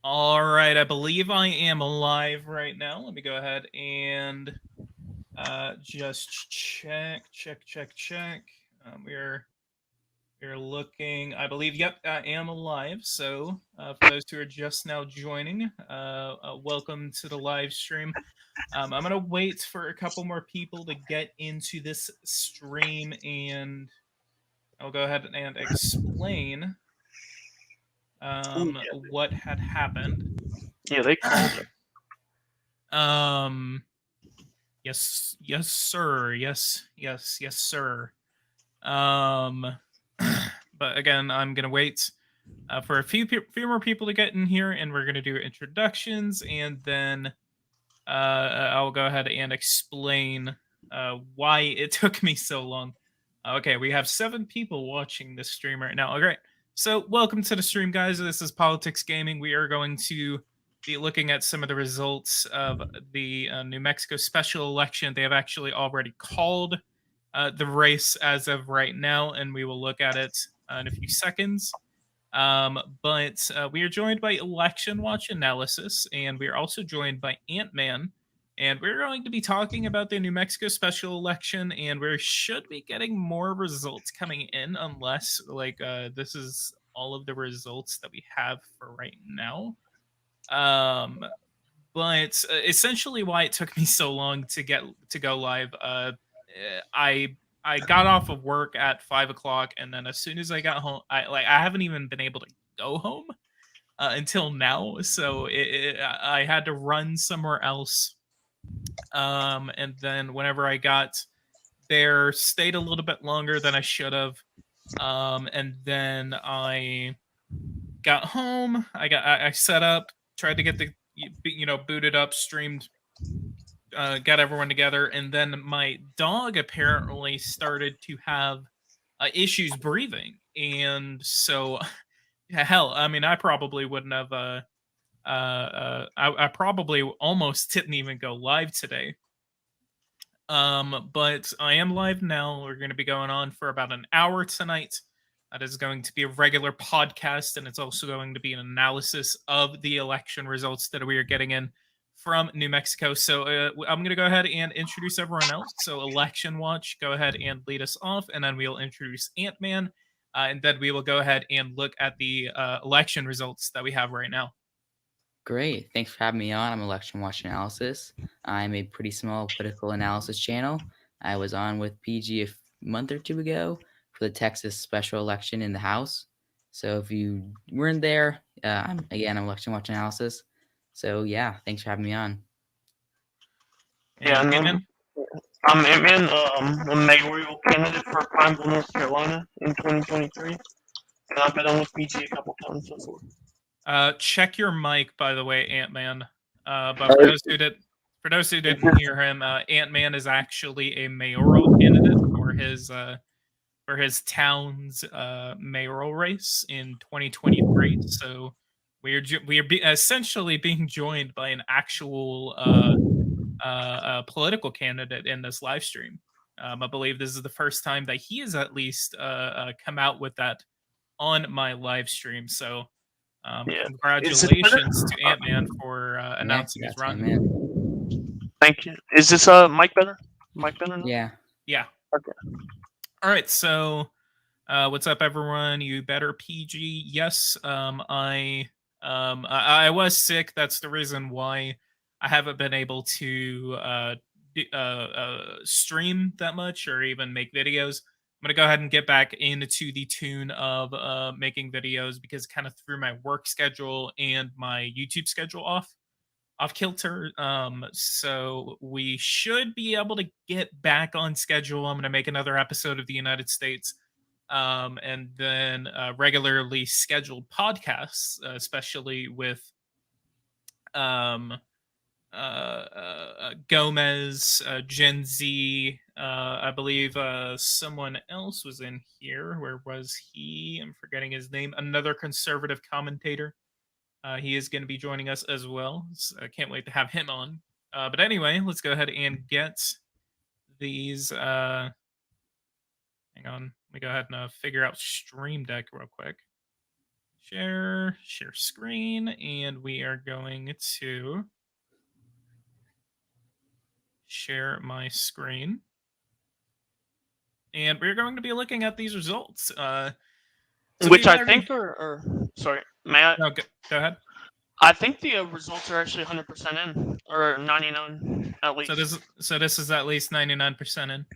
All right, I believe I am live right now. Let me go ahead and just check. We're looking. I believe. Yep, I am alive. So for those who are just now joining, welcome to the live stream. I'm gonna wait for a couple more people to get into this stream, and I'll go ahead and explain Oh, what had happened. yeah, they called it. Um, yes, sir. Yes, sir. Um, but again, I'm gonna wait for a few more people to get in here, and we're gonna do introductions, and then I'll go ahead and explain why it took me so long. Okay, we have 7 people watching this stream right now. All right, so welcome to the stream, guys. This is Politics Gaming. We are going to be looking at some of the results of the New Mexico special election. They have actually already called the race as of right now, and we will look at it in a few seconds. But we are joined by Election Watch Analysis, and we are also joined by Ant-Man. And we're going to be talking about the New Mexico special election, and we should be getting more results coming in, unless this is all of the results that we have for right now. But essentially, why it took me so long to go live, I got off of work at 5 o'clock, and then as soon as I got home, I haven't even been able to go home until now. So I had to run somewhere else. And then whenever I got there, stayed a little bit longer than I should have. And then I got home. I set up, tried to get the booted up, streamed, got everyone together, and then my dog apparently started to have issues breathing, and so hell, I mean, I probably wouldn't have. I probably almost didn't even go live today. But I am live now. We're going to be going on for about an hour tonight. That is going to be a regular podcast, and it's also going to be an analysis of the election results that we are getting in from New Mexico. So I'm going to go ahead and introduce everyone else. So Election Watch, go ahead and lead us off, and then we'll introduce Ant-Man, and then we will go ahead and look at the election results that we have right now. Great. Thanks for having me on. I'm Election Watch Analysis. I'm a pretty small political analysis channel. I was on with PG a month or two ago for the Texas special election in the House. So if you weren't there, I'm Election Watch Analysis. So yeah, thanks for having me on. Yeah, and then I'm Ant-Man, a mayoral candidate for Pineville, North Carolina in 2023. And I've been on with PG a couple times before. Check your mic, by the way, Ant-Man. But for those who didn't hear him, Ant-Man is actually a mayoral candidate for his town's mayoral race in 2023. So we are essentially being joined by an actual political candidate in this live stream. I believe this is the first time that he has at least come out with that on my live stream. So congratulations to Ant-Man for announcing his run. Thank you. Is this mic better? Mic better now? Yeah. Okay. All right. So, what's up, everyone? You better PG. Yes. I was sick. That's the reason why I haven't been able to stream that much or even make videos. I'm gonna go ahead and get back into the tune of making videos because it kind of threw my work schedule and my YouTube schedule off kilter. So we should be able to get back on schedule. I'm gonna make another episode of the United States, and then regularly scheduled podcasts, especially with Gomez, Gen Z. I believe someone else was in here. Where was he? I'm forgetting his name. Another conservative commentator. He is going to be joining us as well. So I can't wait to have him on. But anyway, let's go ahead and get these. Hang on. Let me go ahead and figure out Stream Deck real quick. Share screen, and we are going to share my screen. And we're going to be looking at these results. Which I think are sorry, may I? No, go ahead. I think the results are actually 100% in, or 99 at least. So this is at least 99% in.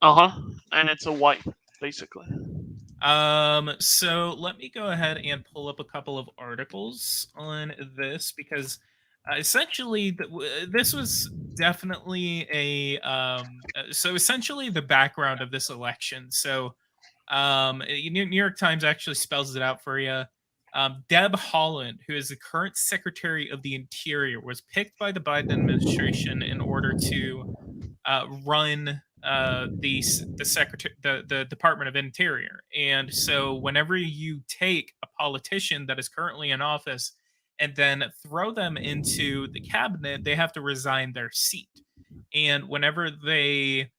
And it's a wipe, basically. So let me go ahead and pull up a couple of articles on this, because essentially this was definitely a so essentially the background of this election. So New York Times actually spells it out for you. Deb Haaland, who is the current Secretary of the Interior, was picked by the Biden administration in order to run the Department of Interior. And so whenever you take a politician that is currently in office and then throw them into the cabinet, they have to resign their seat. And whenever that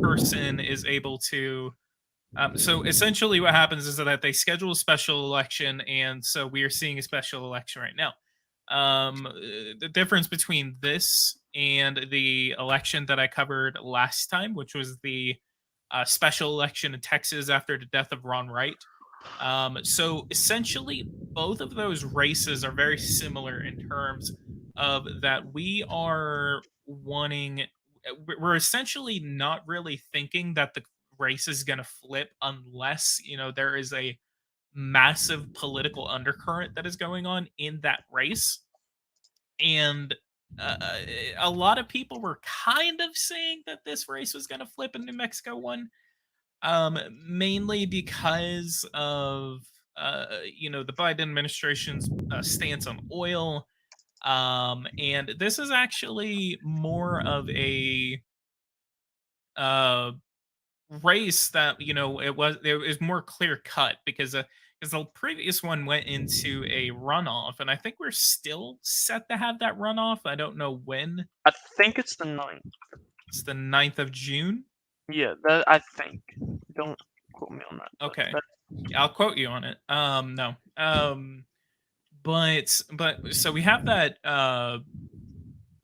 person is able to so essentially what happens is that they schedule a special election, and so we are seeing a special election right now. The difference between this and the election that I covered last time, which was the special election in Texas after the death of Ron Wright. So essentially, both of those races are very similar in terms of that we are wanting. We're essentially not really thinking that the race is going to flip unless there is a massive political undercurrent that is going on in that race. And a lot of people were kind of saying that this race was going to flip in New Mexico one, mainly because of the Biden administration's stance on oil. And this is actually more of a race that it was more clear cut, because the previous one went into a runoff, and I think we're still set to have that runoff. I don't know when. I think it's the 9th. It's the 9th of June. Yeah, that I think. Don't quote me on that. Okay, I'll quote you on it. No. But so we have that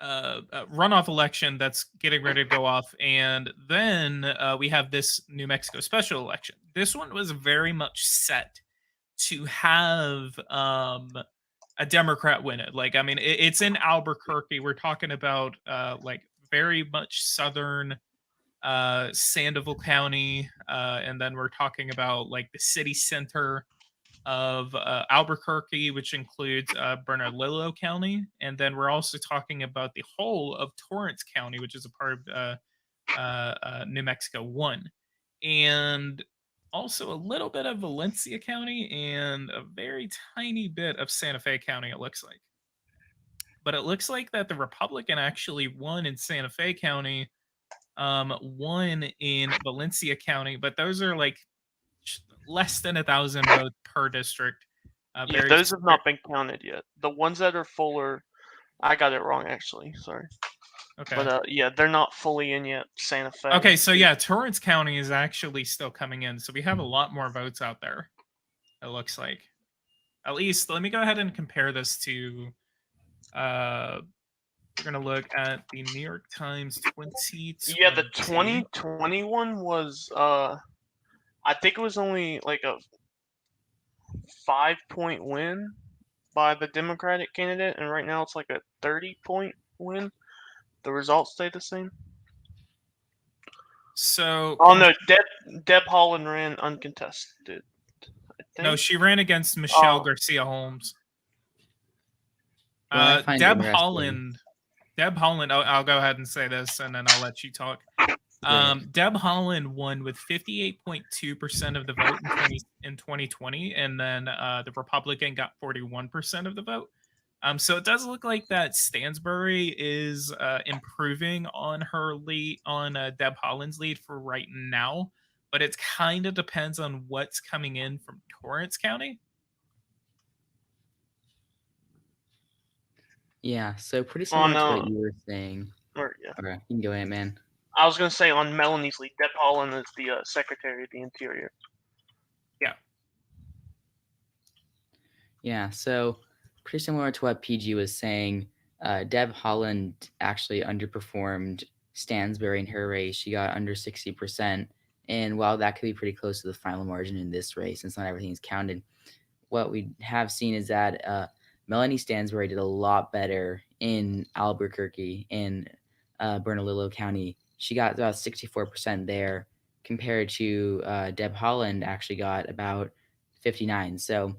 runoff election that's getting ready to go off, and then we have this New Mexico special election. This one was very much set to have a Democrat win it. Like, I mean, it's in Albuquerque. We're talking about like very much southern Sandoval County, and then we're talking about like the city center of Albuquerque, which includes Bernalillo County, and then we're also talking about the whole of Torrance County, which is a part of New Mexico 1, and also a little bit of Valencia County and a very tiny bit of Santa Fe County, it looks like. But it looks like that the Republican actually won in Santa Fe County, won in Valencia County, but those are like less than 1,000 votes per district. Yeah, those have not been counted yet. The ones that are fuller, I got it wrong actually. Sorry. Okay. But yeah, they're not fully in yet. Santa Fe. Okay, so yeah, Torrance County is actually still coming in, so we have a lot more votes out there. It looks like. At least, let me go ahead and compare this to. We're gonna look at the New York Times 2020. Yeah, the 2021 was I think it was only like a 5-point win by the Democratic candidate, and right now it's like a 30-point win. The results stay the same. So. Oh no, Deb Haaland ran uncontested. No, she ran against Michelle Garcia Holmes. Deb Haaland. I'll go ahead and say this, and then I'll let you talk. Deb Haaland won with 58.2% of the vote in 2020, and then the Republican got 41% of the vote. So it does look like that Stansbury is improving on her lead, on Deb Haaland's lead for right now, but it kind of depends on what's coming in from Torrance County. Yeah, so pretty similar to what you were saying. Yeah. Okay, you can go ahead, man. I was going to say on Melanie's lead, Deb Haaland is the Secretary of the Interior. Yeah, so pretty similar to what PG was saying, Deb Holland actually underperformed Stansbury in her race. She got under 60%. And while that could be pretty close to the final margin in this race, since not everything is counted, what we have seen is that Melanie Stansbury did a lot better in Albuquerque in Bernalillo County. She got about 64% there compared to Deb Holland actually got about 59. So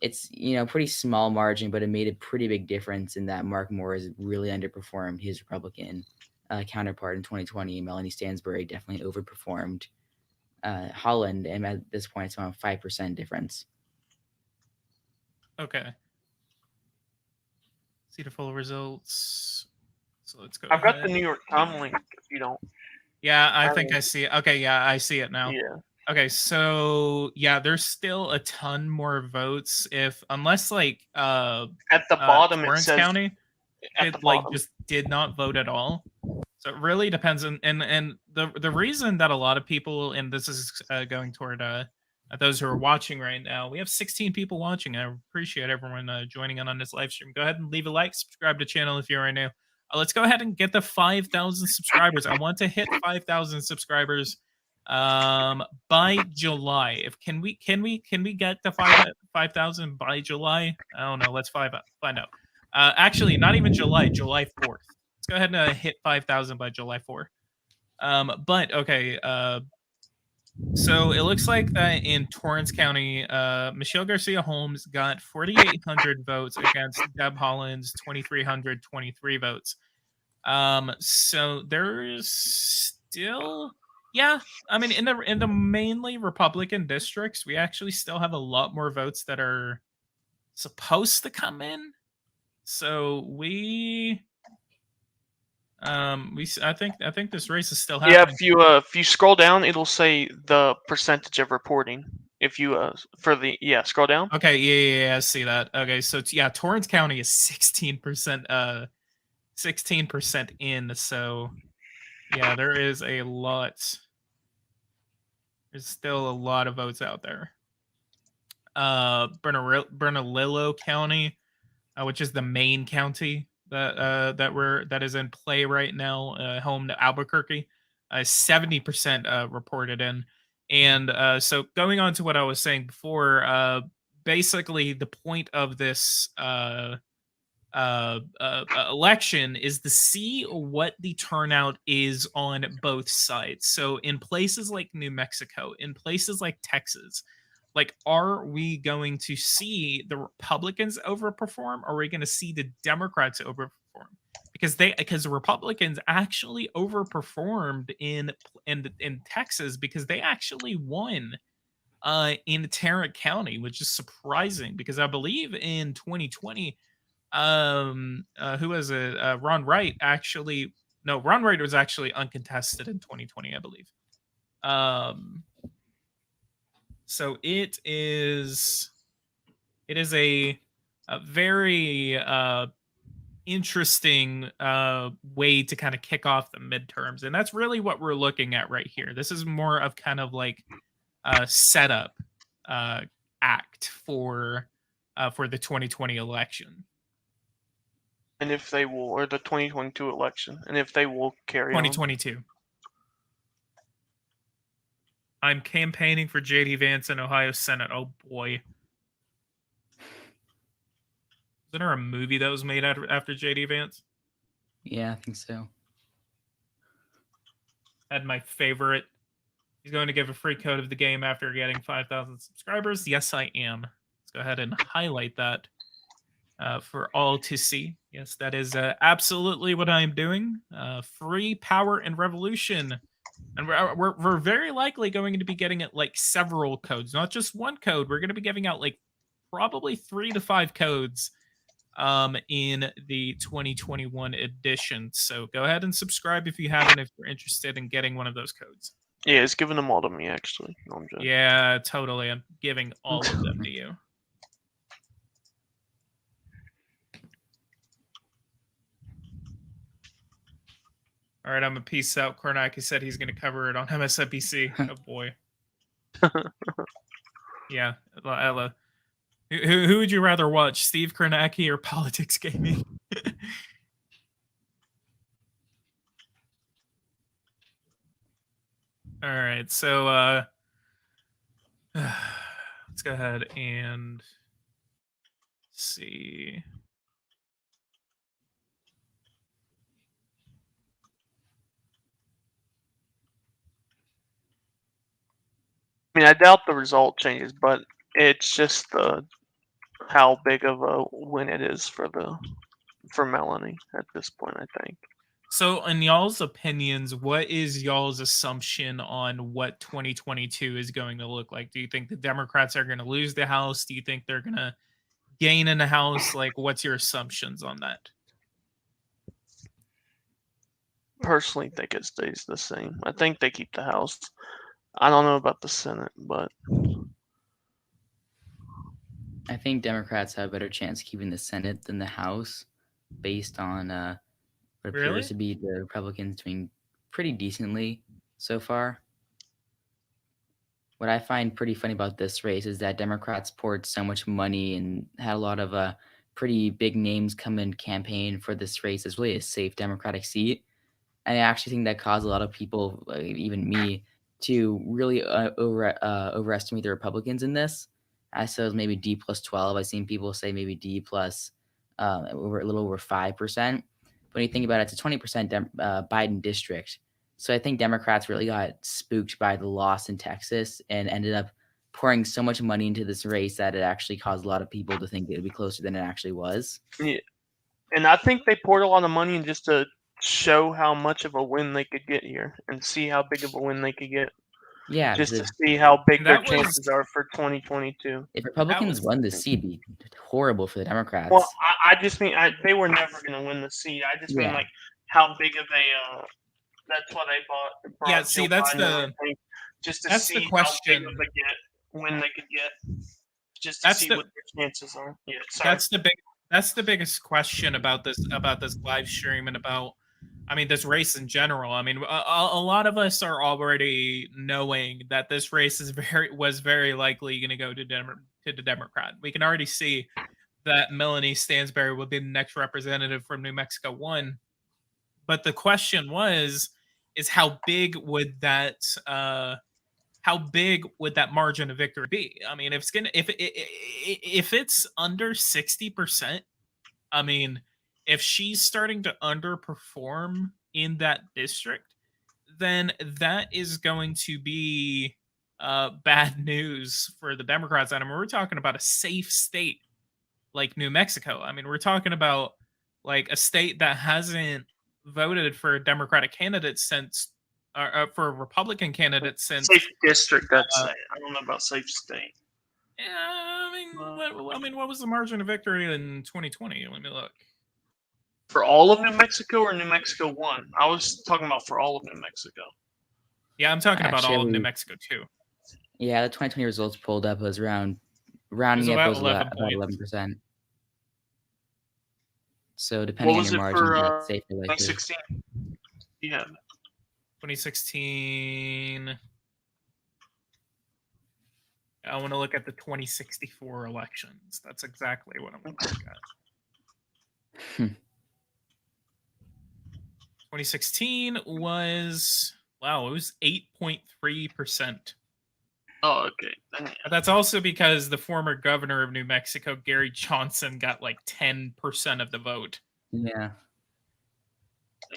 it's pretty small margin, but it made a pretty big difference in that Mark Moore really underperformed his Republican counterpart in 2020. Melanie Stansbury definitely overperformed Holland, and at this point, it's around 5% difference. Okay. See the full results. So let's go. I've got the New York Times link. If you don't. Yeah, I think I see it. Okay, yeah, I see it now. Yeah. Okay, so yeah, there's still a ton more votes unless like at the bottom Torrance it says County at the like bottom. just did not vote at all. So it really depends on and the reason that a lot of people, and this is going toward those who are watching right now. We have 16 people watching. I appreciate everyone joining in on this live stream. Go ahead and leave a like, subscribe to the channel if you're new. Let's go ahead and get the 5,000 subscribers. I want to hit 5,000 subscribers by July. If can we get to 5,000 by July? I don't know. Let's find out. Actually, not even July 4th. Let's go ahead and hit 5,000 by July 4th. But okay, so it looks like that in Torrance County, Michelle Garcia Holmes got 4,800 votes against Deb Holland's 2,323 votes. So there's still, yeah, I mean, in the mainly Republican districts, we actually still have a lot more votes that are supposed to come in. So I think this race is still happening. Yeah, if you scroll down, it'll say the percentage of reporting. If you scroll down. Okay, yeah, I see that. Okay, so yeah, Torrance County is 16%, 16% in. So yeah, there is a lot. There's still a lot of votes out there. Bernalillo County, which is the main county that is in play right now, home to Albuquerque, 70% reported in. And so going on to what I was saying before, basically the point of this election is to see what the turnout is on both sides. So in places like New Mexico, in places like Texas, like, are we going to see the Republicans overperform, or are we going to see the Democrats overperform? Because the Republicans actually overperformed in Texas, because they actually won in Tarrant County, which is surprising, because I believe in 2020, who was it? Ron Wright Ron Wright was actually uncontested in 2020, I believe. So it is a very interesting way to kind of kick off the midterms, and that's really what we're looking at right here. This is more of kind of like a setup act for the 2020 election. And if they will, or the 2022 election, and if they will carry 2022. On. I'm campaigning for J.D. Vance in Ohio Senate. Oh boy. Isn't there a movie that was made after J.D. Vance? Yeah, I think so. Had my favorite. He's going to give a free code of the game after getting 5,000 subscribers. Yes, I am. Let's go ahead and highlight that for all to see. Yes, that is absolutely what I'm doing. Free power and revolution. And we're very likely going to be getting it like several codes, not just one code. We're going to be giving out like probably 3 to 5 codes in the 2021 edition. So go ahead and subscribe if you haven't, if you're interested in getting one of those codes. Yeah, it's giving them all to me, actually. No, I'm joking. Yeah, totally. I'm giving all of them to you. All right, I'm a peace out. Kornacki said he's going to cover it on MSNBC. Oh boy. Yeah, Ella. Who would you rather watch, Steve Kornacki or Politics Gaming? All right, so let's go ahead and see. I mean, I doubt the result changes, but it's just how big of a win it is for Melanie at this point, I think. So, in y'all's opinions, what is y'all's assumption on what 2022 is going to look like? Do you think the Democrats are going to lose the House? Do you think they're going to gain in the House? Like, what's your assumptions on that? Personally, think it stays the same. I think they keep the House. I don't know about the Senate, but I think Democrats have a better chance of keeping the Senate than the House, based on what appears Really? to be the Republicans doing pretty decently so far. What I find pretty funny about this race is that Democrats poured so much money and had a lot of pretty big names come in campaign for this race. It's really a safe Democratic seat. And I actually think that caused a lot of people, even me, to really overestimate the Republicans in this. I said it was maybe D plus 12. I've seen people say maybe D plus a little over 5%. But when you think about it, it's a 20% Biden district. So I think Democrats really got spooked by the loss in Texas and ended up pouring so much money into this race that it actually caused a lot of people to think it would be closer than it actually was. yeah. And I think they poured a lot of money in just to show how much of a win they could get here and see how big of a win they could get. Yeah, Just to the, see how big And their that was- chances are for 2022. if Republicans was- won the seat, it'd be horrible for the Democrats. Well, I just mean they were never going to win the seat. I just mean Yeah. like how big of a that's what I brought. Yeah, see, Joe that's Biden, I think, just to that's see the how big question. of a win they could get. Just to That's see the- what their chances are. Yeah, sorry. That's the biggest question about this live stream and about, I mean, this race in general. I mean, a lot of us are already knowing that this race was very likely going to go to the Democrat. We can already see that Melanie Stansbury will be the next representative from New Mexico 1. But the question is how big would that margin of victory be? I mean, if it's under 60%, I mean, if she's starting to underperform in that district, then that is going to be bad news for the Democrats. And I mean, we're talking about a safe state like New Mexico. I mean, we're talking about like a state that hasn't voted for a Democratic candidate since, for a Republican candidate since. Safe district, I'd say. I don't know about safe state. Yeah, I mean, what was the margin of victory in 2020? Let me look. For all of New Mexico or New Mexico 1? I was talking about for all of New Mexico. Yeah, I'm talking about all of New Actually- Mexico too. Yeah, the 2020 results pulled up was rounding up about was 11 about points. 11%. So depending on was your it margins, for, that's safe or likely. 2016? Yeah. 2016. I want to look at the 2064 elections. That's exactly what I'm going to look at. 2016 was, wow, it was 8.3%. Oh, okay. Then, yeah. But that's also because the former governor of New Mexico, Gary Johnson, got like 10% of the vote. Yeah.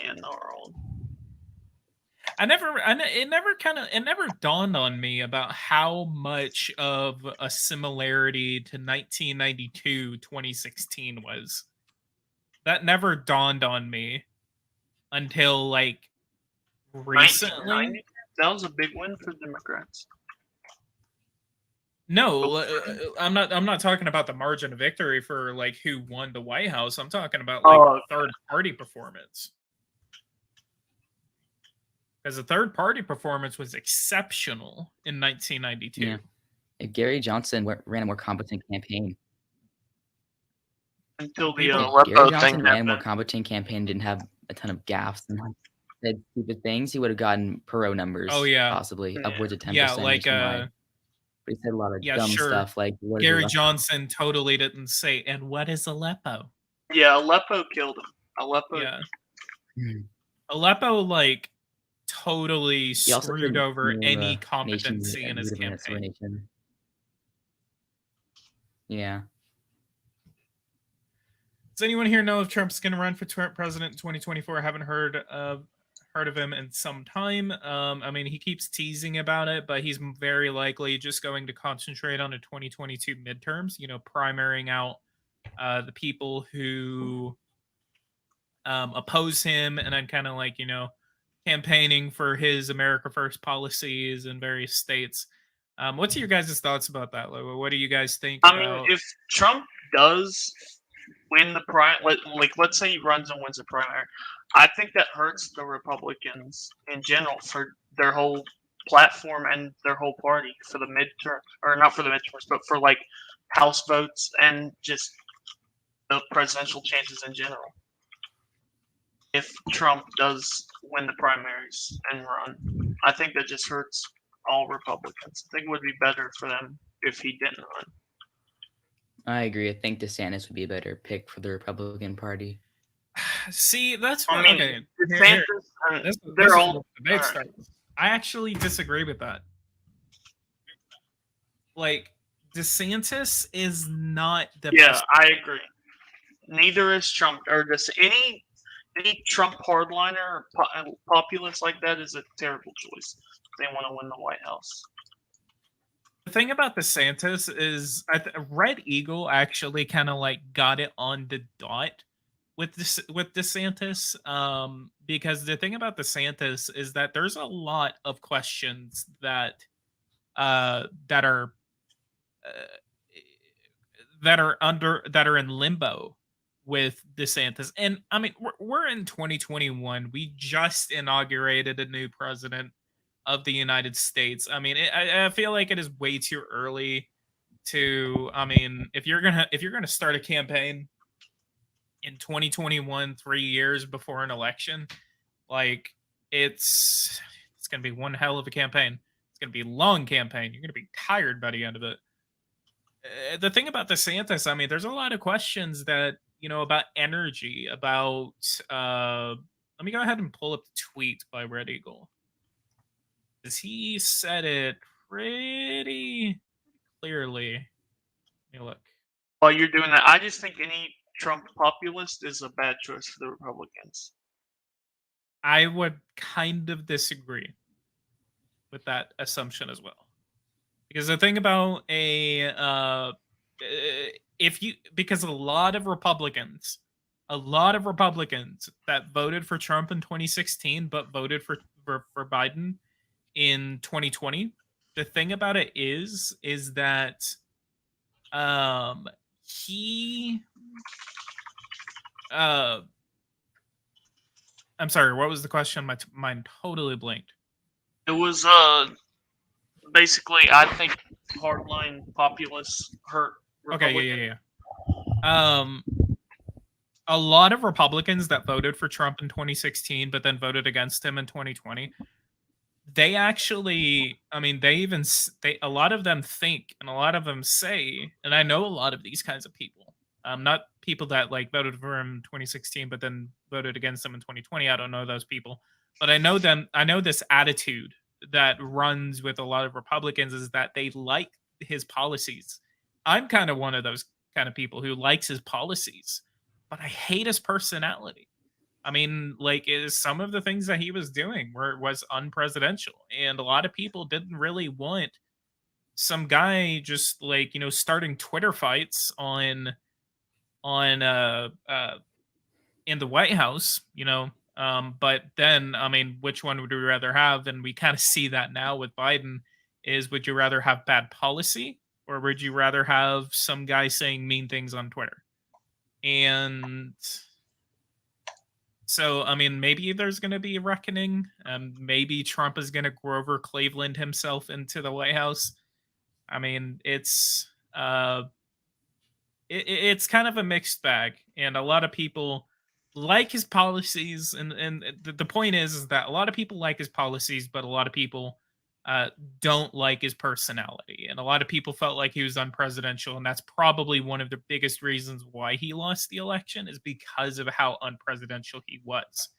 And Gnarled. It never dawned on me about how much of a similarity to 1992 2016 was. That never dawned on me until like recently. 1990? That was a big win for Democrats. No, I'm not talking about the margin of victory for like who won the White House. I'm talking about like third party performance. Because the third party performance was exceptional in 1992. Yeah. If Gary Johnson ran a more competent campaign. Until the If Gary Lepo Johnson thing ran a more happened. competent campaign, didn't have a ton of gaffes and said stupid things, he would have gotten Perot numbers. Oh, yeah. Possibly Yeah. upwards of 10%. Yeah, like nationwide. But he said a lot of Yeah, dumb sure. stuff like what is Gary Aleppo? Johnson totally didn't say, and what is Aleppo? Yeah, Aleppo killed him. Aleppo. Yeah. Mhm. Aleppo, like, totally He also screwed couldn't over name any a nation competency in that his would have been a sovereign campaign. nation. Yeah. Does anyone here know if Trump's going to run for president in 2024? I haven't heard of him in some time. I mean, he keeps teasing about it, but he's very likely just going to concentrate on the 2022 midterms. You know, primarying out the people who oppose him, and then kind of like campaigning for his America First policies in various states. What's your guys' thoughts about that? Like, what do you guys think I mean, about? if Trump does win the let's say he runs and wins the primary, I think that hurts the Republicans in general for their whole platform and their whole party for the midterm, or not for the midterms, but for like House votes and just the presidential chances in general. If Trump does win the primaries and run, I think that just hurts all Republicans. I think it would be better for them if he didn't run. I agree. I think DeSantis would be a better pick for the Republican Party. See, that's I what. mean, Okay, DeSantis, this they're is all where the debate alright. starts. I actually disagree with that. Like, DeSantis is not the Yeah, best. I agree. Neither is Trump, or just any Trump hardliner or populist like that is a terrible choice. If they want to win the White House. The thing about DeSantis is Red Eagle actually kind of like got it on the dot with this with DeSantis. Because the thing about DeSantis is that there's a lot of questions that uh that are uh, that are in limbo with DeSantis. And I mean, we're in 2021. We just inaugurated a new president of the United States. I mean, I feel like it is way too early to. I mean, if you're gonna start a campaign in 2021, 3 years before an election, like it's gonna be one hell of a campaign. It's gonna be a long campaign. You're gonna be tired by the end of it. The thing about DeSantis, I mean, there's a lot of questions that about energy, about. Let me go ahead and pull up the tweet by Red Eagle, because he said it pretty clearly. Let me look. While you're doing that, I just think any Trump populist is a bad choice for the Republicans. I would kind of disagree with that assumption as well, because the thing about because a lot of Republicans that voted for Trump in 2016 but voted for Biden in 2020. The thing about it is that he I'm sorry, what was the question? My mind totally blinked. It was basically, I think hardline populists hurt Okay, Republicans. yeah. A lot of Republicans that voted for Trump in 2016 but then voted against him in 2020, they actually, I mean, a lot of them think, and a lot of them say, and I know a lot of these kinds of people, not people that like voted for him in 2016 but then voted against him in 2020. I don't know those people, but I know them. I know this attitude that runs with a lot of Republicans is that they like his policies. I'm kind of one of those kind of people who likes his policies, but I hate his personality. I mean, like, some of the things that he was doing was unpresidential, and a lot of people didn't really want some guy just like starting Twitter fights on in the White House. But then, I mean, which one would we rather have? And we kind of see that now with Biden. Is would you rather have bad policy, or would you rather have some guy saying mean things on Twitter? And so, I mean, maybe there's going to be a reckoning. Maybe Trump is going to Grover Cleveland himself into the White House. I mean, it's kind of a mixed bag, and a lot of people like his policies. And the point is that a lot of people like his policies, but a lot of people don't like his personality. And a lot of people felt like he was unpresidential. And that's probably one of the biggest reasons why he lost the election, is because of how unpresidential he was.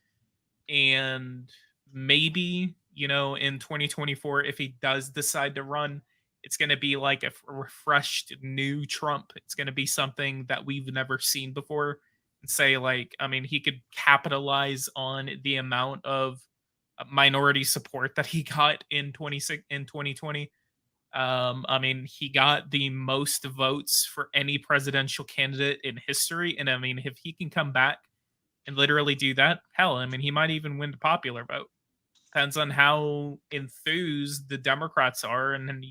And maybe, in 2024, if he does decide to run, it's going to be like a refreshed new Trump. It's going to be something that we've never seen before. And say, like, I mean, he could capitalize on the amount of minority support that he got in 2020. I mean, he got the most votes for any presidential candidate in history. And I mean, if he can come back and literally do that, hell, I mean, he might even win the popular vote. Depends on how enthused the Democrats are, and then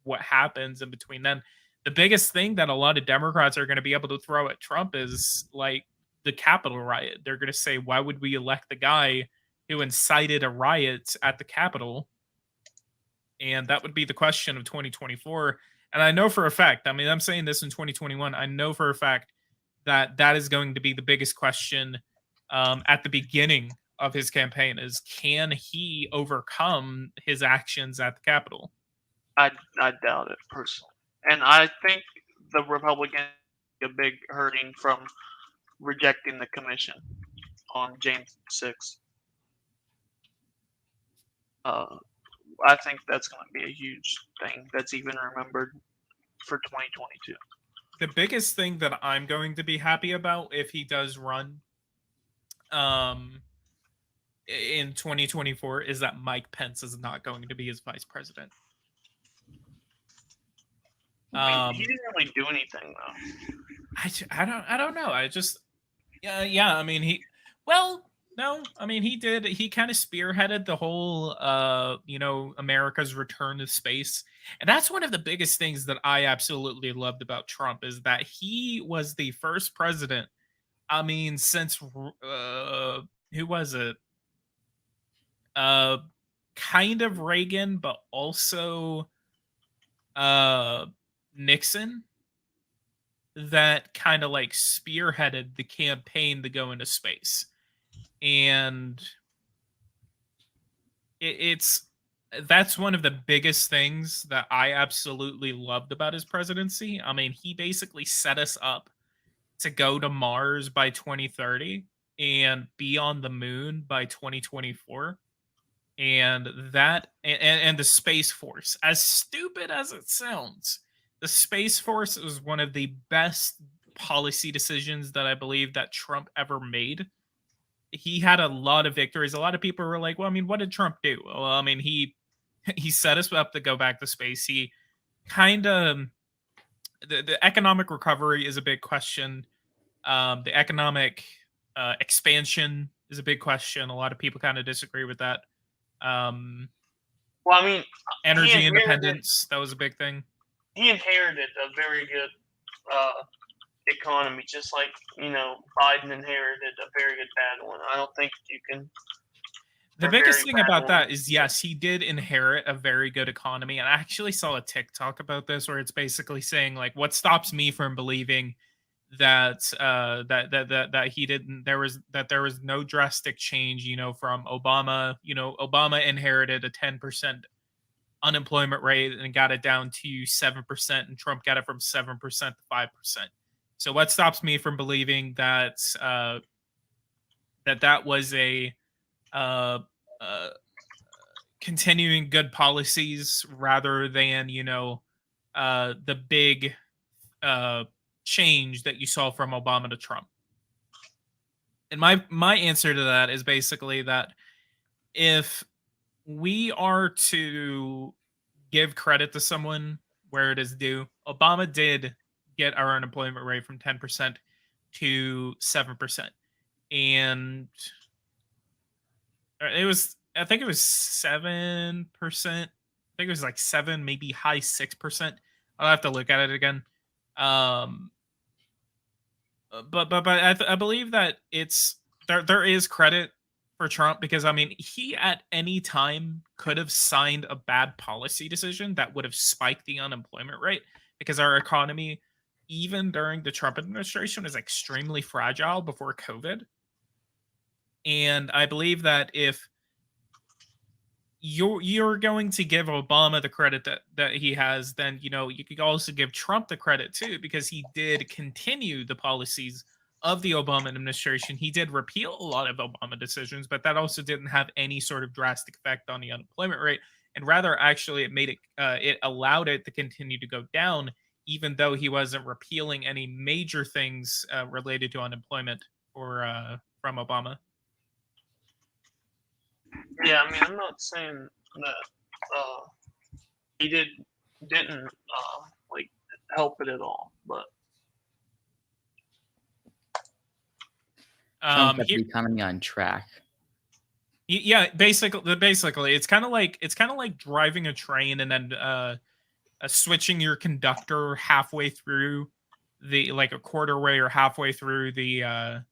what happens in between then. The biggest thing that a lot of Democrats are going to be able to throw at Trump is like the Capitol riot. They're going to say, why would we elect the guy who incited a riot at the Capitol? And that would be the question of 2024. And I know for a fact, I mean, I'm saying this in 2021, I know for a fact that that is going to be the biggest question at the beginning of his campaign, is can he overcome his actions at the Capitol? I doubt it personally, and I think the Republicans a big hurting from rejecting the commission on January 6th. I think that's going to be a huge thing that's even remembered for 2022. The biggest thing that I'm going to be happy about if he does run in 2024 is that Mike Pence is not going to be his vice president. He didn't really do anything though. I don't know. I just yeah. I mean no. I mean he did. He kind of spearheaded the whole America's return to space, and that's one of the biggest things that I absolutely loved about Trump, is that he was the first president. I mean, since who was it? Kind of Reagan, but also Nixon, that kind of like spearheaded the campaign to go into space. And that's one of the biggest things that I absolutely loved about his presidency. I mean, he basically set us up to go to Mars by 2030 and be on the moon by 2024. And the Space Force, as stupid as it sounds, the Space Force was one of the best policy decisions that I believe that Trump ever made. He had a lot of victories. A lot of people were like, well, I mean, what did Trump do? Well, I mean, he set us up to go back to space. He kind of, the economic recovery is a big question. The economic expansion is a big question. A lot of people kind of disagree with that. Well, I mean, energy independence, that was a big thing. He inherited a very good economy, just like Biden inherited a very good bad one. I don't think you can. The biggest thing about that is, yes, he did inherit a very good economy, and I actually saw a TikTok about this where it's basically saying like, what stops me from believing that that he didn't, there was no drastic change from Obama. Obama inherited a 10% unemployment rate and got it down to 7%, and Trump got it from 7% to 5%. So what stops me from believing that that was a continuing good policies rather than the big change that you saw from Obama to Trump? And my answer to that is basically that if we are to give credit to someone where it is due, Obama did get our unemployment rate from 10% to 7%. And I think it was 7%. I think it was like 7, maybe high 6%. I'll have to look at it again. But I believe that there is credit for Trump, because I mean, he at any time could have signed a bad policy decision that would have spiked the unemployment rate, because our economy, even during the Trump administration, is extremely fragile before COVID. And I believe that if you're going to give Obama the credit that he has, then you could also give Trump the credit too, because he did continue the policies of the Obama administration. He did repeal a lot of Obama decisions, but that also didn't have any sort of drastic effect on the unemployment rate, and rather actually it allowed it to continue to go down, even though he wasn't repealing any major things related to unemployment or from Obama. Yeah, I mean, I'm not saying that he didn't like help it at all, but Trump kept Here, the economy on track. yeah, basically, it's kind of like driving a train and then switching your conductor halfway through like a quarter way or halfway through the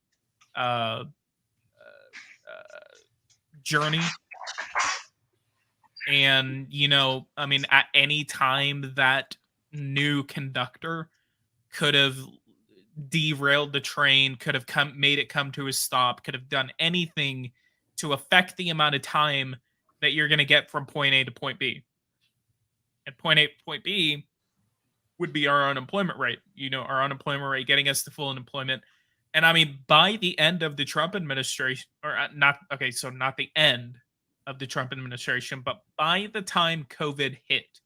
uh, journey. And I mean, at any time that new conductor could have derailed the train, could have made it come to a stop, could have done anything to affect the amount of time that you're going to get from point A to point B. And point A to point B would be our unemployment rate. Our unemployment rate getting us to full unemployment. And I mean, by the end of the Trump administration, or not, okay, so not the end of the Trump administration, but by the time COVID hit,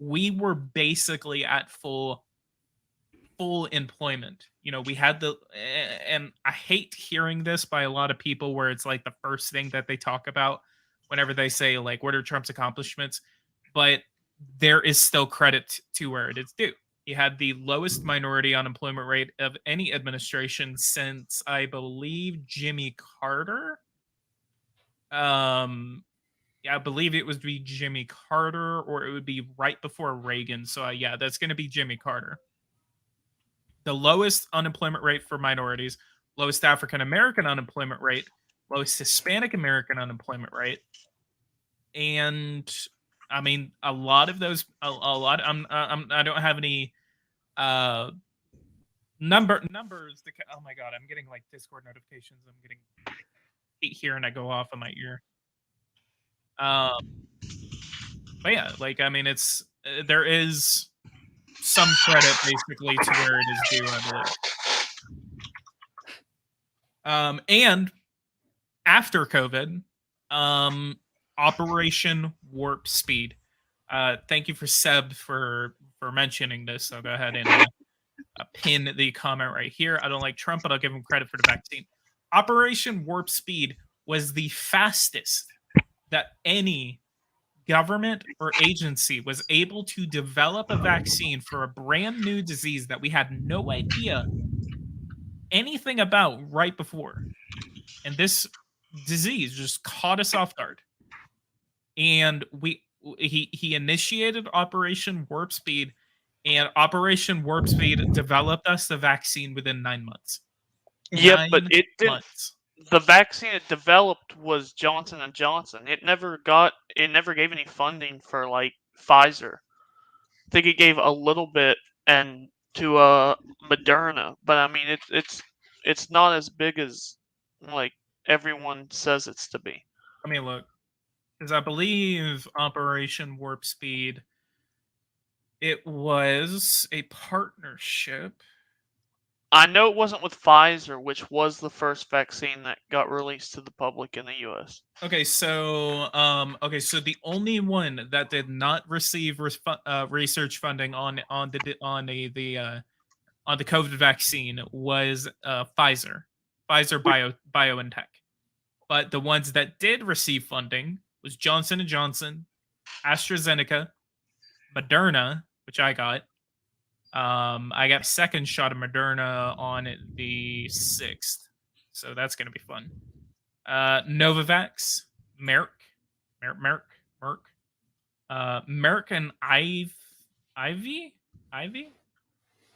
we were basically at full employment. We had and I hate hearing this by a lot of people where it's like the first thing that they talk about whenever they say, like, what are Trump's accomplishments? But there is still credit to where it is due. He had the lowest minority unemployment rate of any administration since, I believe, Jimmy Carter. Yeah, I believe it would be Jimmy Carter, or it would be right before Reagan. So yeah, that's going to be Jimmy Carter. The lowest unemployment rate for minorities, lowest African American unemployment rate, lowest Hispanic American unemployment rate, and I mean a lot of those. A lot. I don't have any numbers. Oh my god, I'm getting like Discord notifications. I'm getting here, and I go off on my ear. But yeah, like, I mean, it's there is some credit basically to where it is due, I believe. And after COVID, Operation Warp Speed. Thank you for Seb for mentioning this. So go ahead and pin the comment right here. I don't like Trump, but I'll give him credit for the vaccine. Operation Warp Speed was the fastest that any government or agency was able to develop a vaccine for a brand new disease that we had no idea anything about right before. And this disease just caught us off guard. And he initiated Operation Warp Speed, and Operation Warp Speed developed us the vaccine within 9 months. yeah, but 9 it didn't. months. The vaccine it developed was Johnson and Johnson. It never gave any funding for like Pfizer. I think it gave a little bit and to Moderna, but I mean it's not as big as like everyone says it's to be. Let me look, because I believe Operation Warp Speed, it was a partnership. I know it wasn't with Pfizer, which was the first vaccine that got released to the public in the U.S. Okay, so the only one that did not receive research funding on the COVID vaccine was Pfizer BioNTech. But the ones that did receive funding was Johnson and Johnson, AstraZeneca, Moderna, which I got. I got a second shot of Moderna on the 6th, so that's gonna be fun. Novavax, Merck, Merck and Ivy,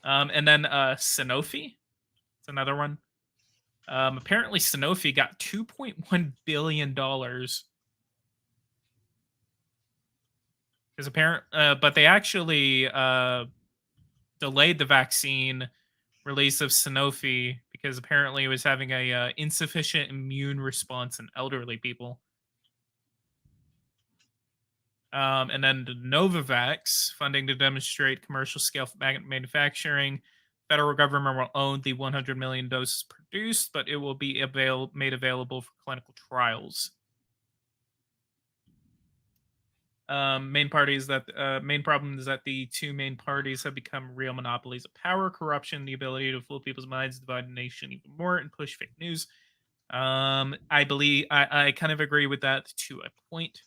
and then Sanofi. It's another one. Apparently Sanofi got $2.1 billion because but they actually delayed the vaccine release of Sanofi because apparently it was having a insufficient immune response in elderly people. And then the Novavax funding to demonstrate commercial scale manufacturing. Federal government will own the 100 million doses produced, but it will be made available for clinical trials. Main problem is that the two main parties have become real monopolies of power, corruption, the ability to fool people's minds, divide the nation even more, and push fake news. I believe I kind of agree with that to a point.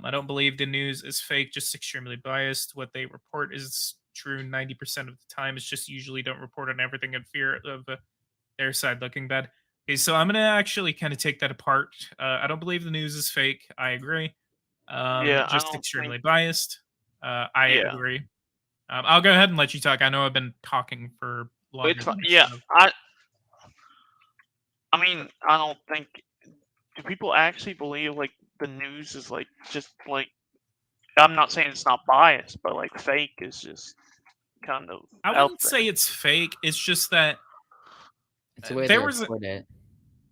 I don't believe the news is fake, just extremely biased. What they report is true 90% of the time. It's just usually don't report on everything in fear of their side looking bad. Okay, so I'm gonna actually kind of take that apart. I don't believe the news is fake. I agree. Yeah, I Just don't extremely think. biased. I Yeah, agree. I'll go ahead and let you talk. I know I've been talking for longer it's than I yeah. should have. I mean, I don't think. Do people actually believe like the news is like just like? I'm not saying it's not biased, but like fake is just kind of I out wouldn't there. say it's fake. It's just that It's the way they there was report it.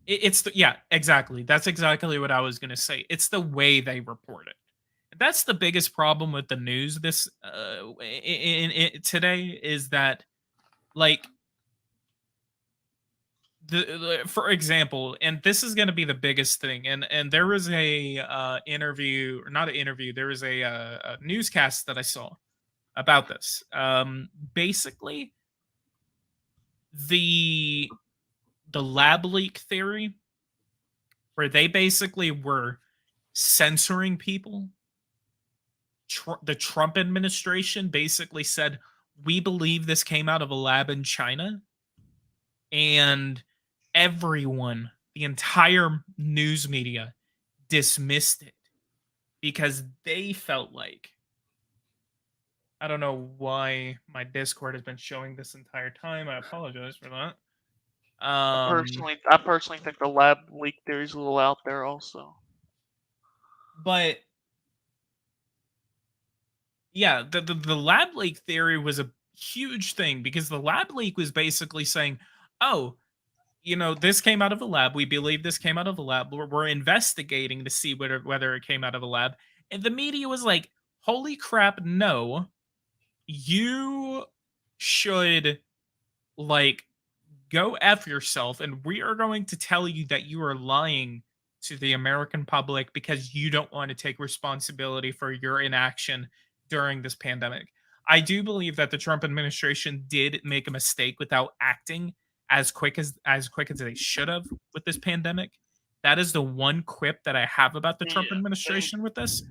it's the yeah, exactly. That's exactly what I was gonna say. It's the way they report it. That's the biggest problem with the news this today is that like for example, and this is going to be the biggest thing, and there was a interview or not an interview, there was a newscast that I saw about this. Basically, the lab leak theory, where they basically were censoring people. The Trump administration basically said, "We believe this came out of a lab in China," and everyone, the entire news media, dismissed it because they felt like, I don't know why my Discord has been showing this entire time. I apologize for that. I personally think the lab leak theory is a little out there also. But yeah, the lab leak theory was a huge thing because the lab leak was basically saying, "Oh, this came out of a lab. We believe this came out of a lab. We're investigating to see whether it came out of a lab." And the media was like, "Holy crap, no. You should like go F yourself, and we are going to tell you that you are lying to the American public because you don't want to take responsibility for your inaction during this pandemic." I do believe that the Trump administration did make a mistake without acting as quick as they should have with this pandemic. That is the one quip that I have about the Trump Yeah, administration with this.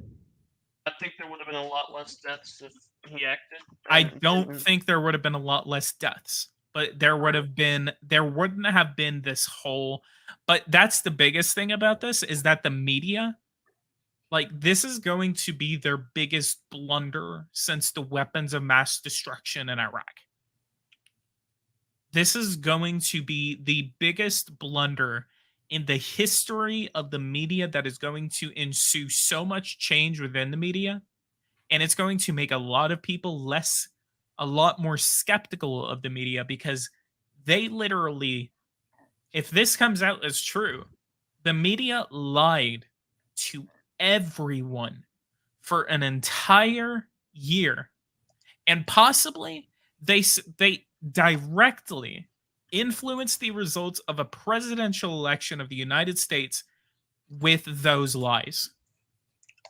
I think there would have been a lot less deaths if he acted. I And don't didn't. think there would have been a lot less deaths, but there wouldn't have been this whole, but that's the biggest thing about this is that the media, like, this is going to be their biggest blunder since the weapons of mass destruction in Iraq. This is going to be the biggest blunder in the history of the media that is going to ensue so much change within the media, and it's going to make a lot of people a lot more skeptical of the media because they literally, if this comes out as true, the media lied to everyone for an entire year, and possibly they directly influenced the results of a presidential election of the United States with those lies.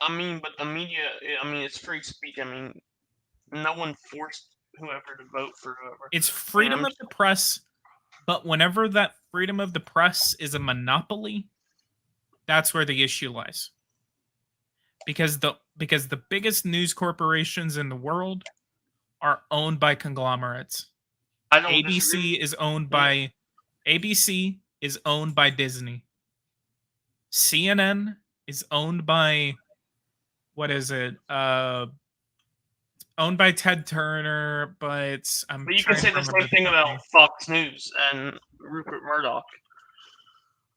I mean, but the media. I mean, it's free speech. I mean, no one forced whoever to vote for whoever. It's freedom of the press, but whenever that freedom of the press is a monopoly, that's where the issue lies. Because the biggest news corporations in the world are owned by conglomerates. I don't disagree. ABC is owned by Disney. CNN is owned by, what is it? Owned by Ted Turner, but But you can say the same thing about Fox News and Rupert Murdoch.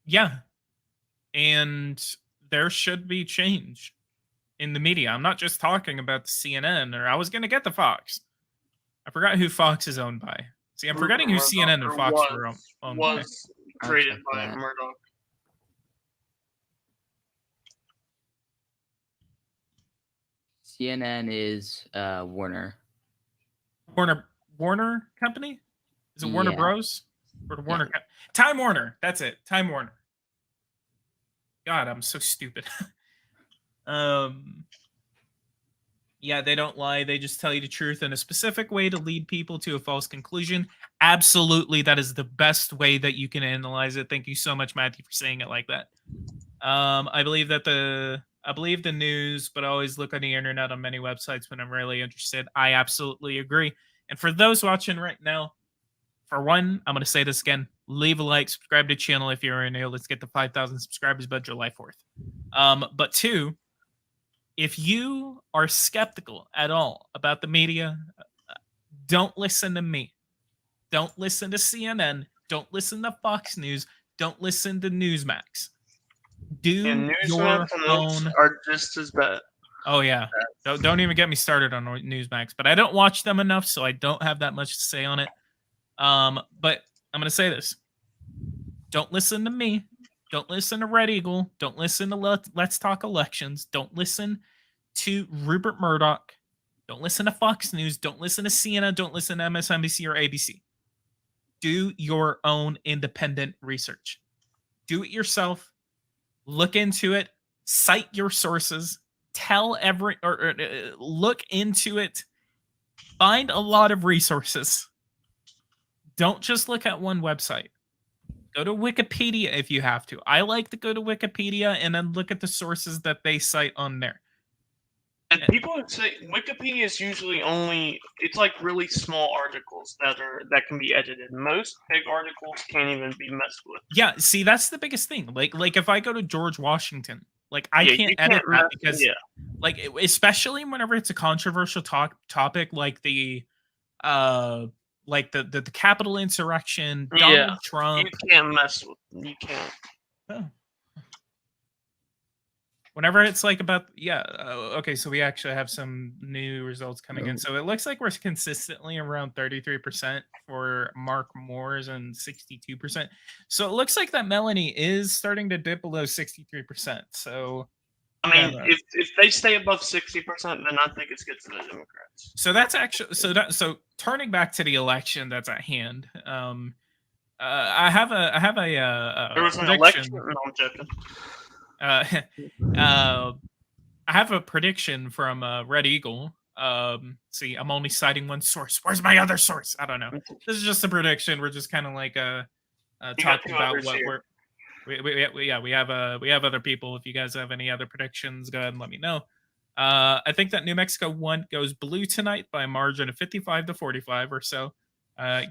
Yeah. And there should be change in the media. I'm not just talking about the CNN, or I was going to get the Fox. I forgot who Fox is owned by. See, I'm forgetting who CNN and Fox were owned by. Was created by Murdoch. CNN is Warner. Warner Company? Is it Warner Yeah. Bros? Or Warner? Time Warner. That's it. Time Warner. God, I'm so stupid. Yeah, they don't lie. They just tell you the truth in a specific way to lead people to a false conclusion. Absolutely, that is the best way that you can analyze it. Thank you so much, Matthew, for saying it like that. I believe the news, but I always look on the internet on many websites when I'm really interested. I absolutely agree. And for those watching right now, for one, I'm going to say this again: leave a like, subscribe to the channel if you're new. Let's get to 5,000 subscribers, but your life worth. But two, if you are skeptical at all about the media, don't listen to me. Don't listen to CNN. Don't listen to Fox News. Don't listen to Newsmax. Do And your Newsmax and own. are just as bad. Oh yeah, don't even get me started on Newsmax. But I don't watch them enough, so I don't have that much to say on it. But I'm gonna say this: don't listen to me. Don't listen to Red Eagle. Don't listen to Let's Talk Elections. Don't listen to Rupert Murdoch. Don't listen to Fox News. Don't listen to CNN. Don't listen to MSNBC or ABC. Do your own independent research. Do it yourself. Look into it. Cite your sources. Look into it. Find a lot of resources. Don't just look at one website. Go to Wikipedia if you have to. I like to go to Wikipedia and then look at the sources that they cite on there. And people would say Wikipedia is usually it's like really small articles that can be edited. Most big articles can't even be messed with. Yeah, see, that's the biggest thing. Like if I go to George Washington, like I can't edit that because like especially whenever it's a controversial topic like the Capitol insurrection, Donald Trump. You can't mess with. You can't. Oh. Whenever it's like about okay, so we actually have some new results coming in. So it looks like we're consistently around 33% for Mark Moores and 62%. So it looks like that Melanie is starting to dip below 63%. So I mean, if they stay above 60%, then I think it's good for the Democrats. So that's actually so turning back to the election that's at hand. I have a there was an prediction. election. No, I'm joking. I have a prediction from Red Eagle. See, I'm only citing one source. Where's my other source? I don't know. This is just a prediction. We're just kind of like talking about what we have other people. If you guys have any other predictions, go ahead and let me know. I think that New Mexico 1 goes blue tonight by a margin of 55 to 45 or so.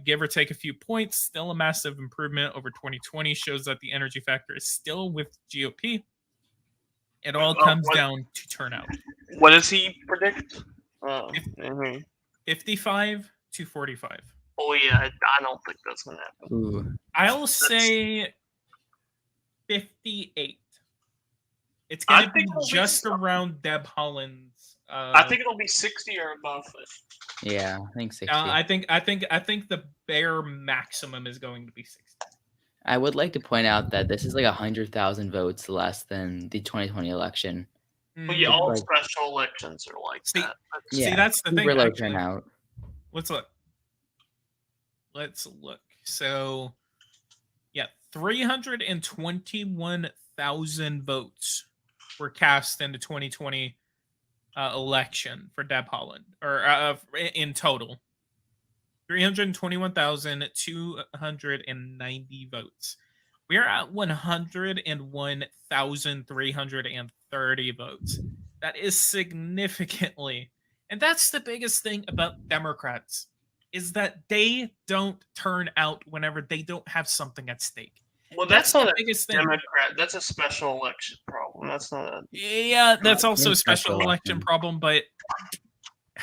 Give or take a few points. Still a massive improvement over 2020. Shows that the energy factor is still with GOP. It all comes down to turnout. What does he predict? 55 to 45. Oh yeah, I don't think that's gonna happen. Ooh. I'll say 58. It's gonna be just around Deb Haaland's. I think it'll be 60 or above. Yeah, I think 60. I think the bare maximum is going to be 60. I would like to point out that this is like 100,000 votes less than the 2020 election. Well, yeah, all special elections are like that. See, that's the thing. Low turnout. Let's look. So, yeah, 321,000 votes were cast in the 2020 election for Deb Haaland, or in total. 321,290 votes. We are at 101,330 votes. That is significantly, and that's the biggest thing about Democrats, is that they don't turn out whenever they don't have something at stake. Well, that's not the biggest thing. Democrat. That's a special election problem. That's not a. Yeah, that's also a special election problem, but.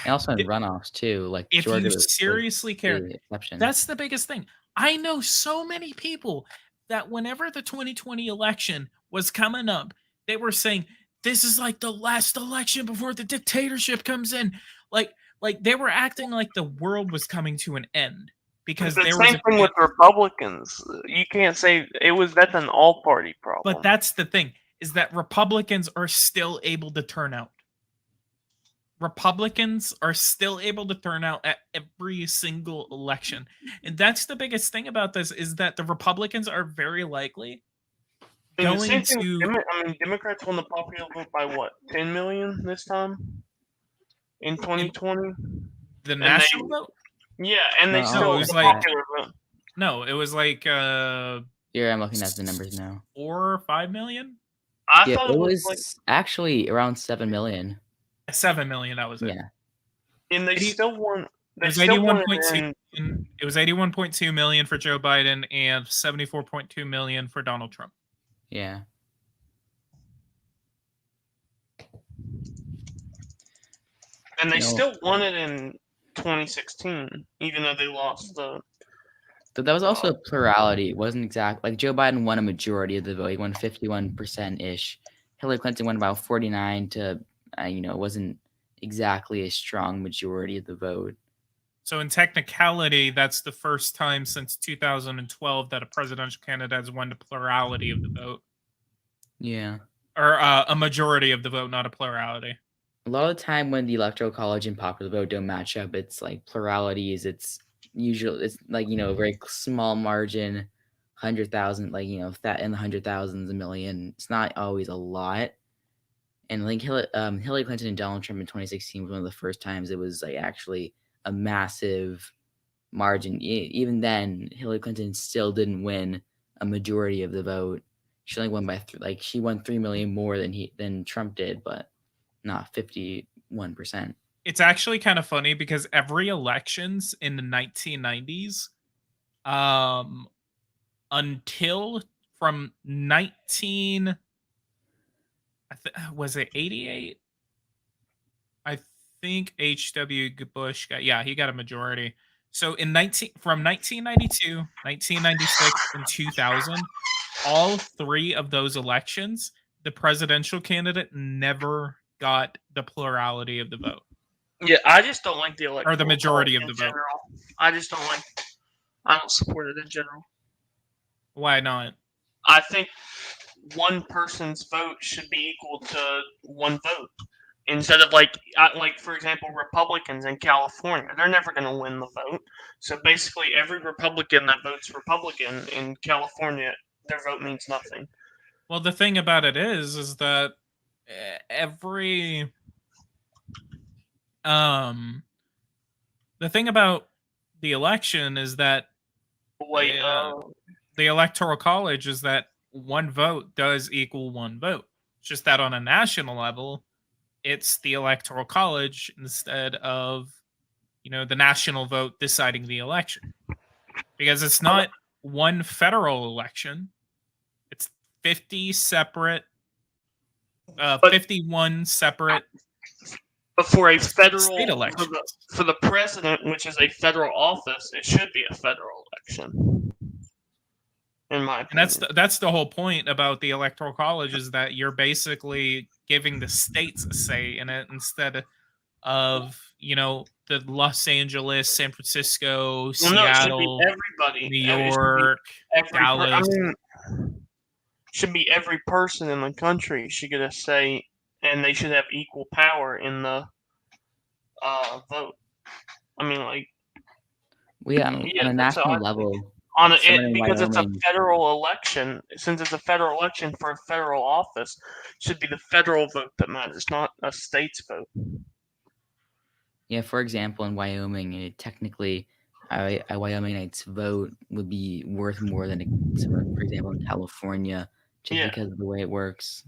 And also in runoffs too, like if Georgia you seriously care, that's the biggest thing. I know so many people that whenever the 2020 election was coming up, they were saying this is like the last election before the dictatorship comes in. Like they were acting like the world was coming to an end because the same thing with Republicans. You can't say that's an all-party problem. But that's the thing, is that Republicans are still able to turn out. Republicans are still able to turn out at every single election. And that's the biggest thing about this, is that the Republicans are very likely I mean, the going same thing. to Democrats won the popular vote by what? 10 million this time in 2020. the And national vote. Yeah, and they No, still it was the like- popular vote. No, it was like Here, I'm looking at the numbers now. 4 or 5 million. I Yeah, thought it it was was like, actually around 7 million. 7 million. That was it. Yeah. and they 80 still won. It They was still won 81.2. in, It was 81.2 million for Joe Biden and 74.2 million for Donald Trump. Yeah. and they No. still won it in 2016, even though they lost the. But that was also a plurality. It wasn't exact. Like Joe Biden won a majority of the vote. He won 51% ish. Hillary Clinton won about 49 to, it wasn't exactly a strong majority of the vote. So in technicality, that's the first time since 2012 that a presidential candidate has won the plurality of the vote, Yeah. or a majority of the vote, not a plurality. A lot of the time when the electoral college and popular vote don't match up, it's like pluralities. It's usually a very small margin, 100,000, that in the 100,000s, a million. It's not always a lot. And I think Hillary Clinton and Donald Trump in 2016 was one of the first times it was like actually a massive margin. Even then, Hillary Clinton still didn't win a majority of the vote. She only won by she won 3 million more than Trump did, but not 51%. It's actually kind of funny because every elections in the 1990s, until from 19, was it 88? I think H.W. Bush he got a majority. So from 1992, 1996, and 2000, all three of those elections, the presidential candidate never got the plurality of the vote. Yeah, I just don't like the electoral Or the majority of college the in vote. general. I just don't like. I don't support it in general. Why not? I think one person's vote should be equal to one vote. Instead of like for example, Republicans in California, they're never going to win the vote. So basically, every Republican that votes Republican in California, their vote means nothing. Well, the thing about it is that every the thing about the election is that Wait, the electoral college is that one vote does equal one vote. It's just that on a national level, it's the electoral college instead of the national vote deciding the election, because it's not one federal election. It's 50 separate 51 separate but for a federal state elections. for the president, which is a federal office, it should be a federal election. In my opinion. And that's the whole point about the electoral college, is that you're basically giving the states a say in it instead of the Los Angeles, San Francisco, Seattle, it should be everybody. New York, Dallas. Should be every person in the country should get a say, and they should have equal power in the vote. I mean, like, on a national level. Because it's a federal election. Since it's a federal election for a federal office, it should be the federal vote that matters, not a state's vote. Yeah, for example, in Wyoming, technically, a Wyomingites vote would be worth more than, for example, in California, just because of the way it works.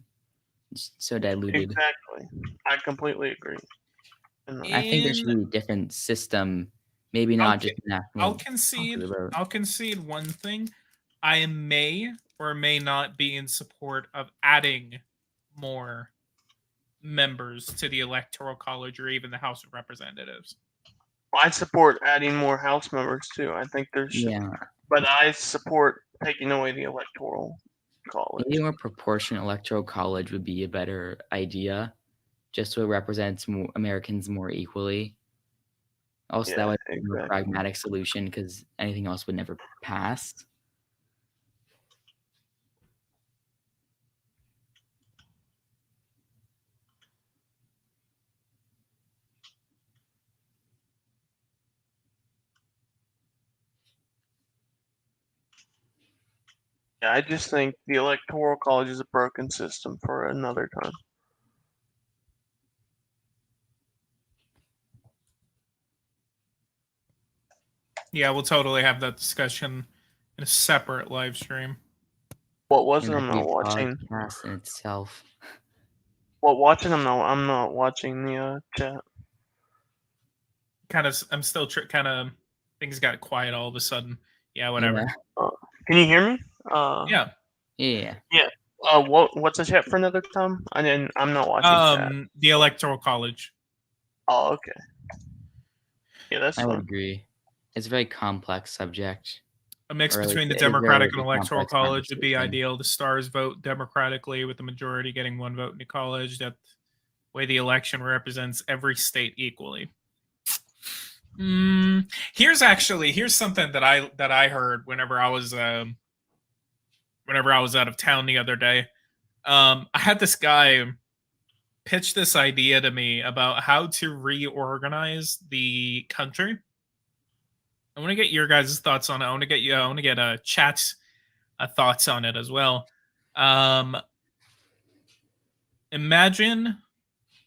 It's so diluted. Exactly. I completely agree. I think there should be a different system. Maybe not just national. I'll concede one thing. I may or may not be in support of adding more members to the Electoral College or even the House of Representatives. I support adding more House members too. I think there should. Yeah. But I support taking away the Electoral College. Maybe a more proportionate Electoral College would be a better idea, just so it represents Americans more equally. Also, that would be a more pragmatic solution, because anything else would never pass. Yeah, I just think the Electoral College is a broken system for another time. Yeah, we'll totally have that discussion in a separate live stream. What was And it? that I'm could be not a watching. podcast in itself. What watching? I'm not watching the chat. I'm still kind of things got quiet all of a sudden. Yeah, whatever. Yeah. Can you hear me? Yeah. Yeah. What's the chat for another time? I'm not watching chat. The Electoral College. Oh, okay. Yeah, that's I would fine. agree. It's a very complex subject. A mix Or, like, between the it's very, Democratic like, and a Electoral complex College would be conversation. ideal. The stars vote democratically, with the majority getting one vote in the college. That way, the election represents every state equally. Here's something that I heard whenever I was out of town the other day. I had this guy pitch this idea to me about how to reorganize the country. I want to get your guys' thoughts on it. I want to get a chat's thoughts on it as well. Imagine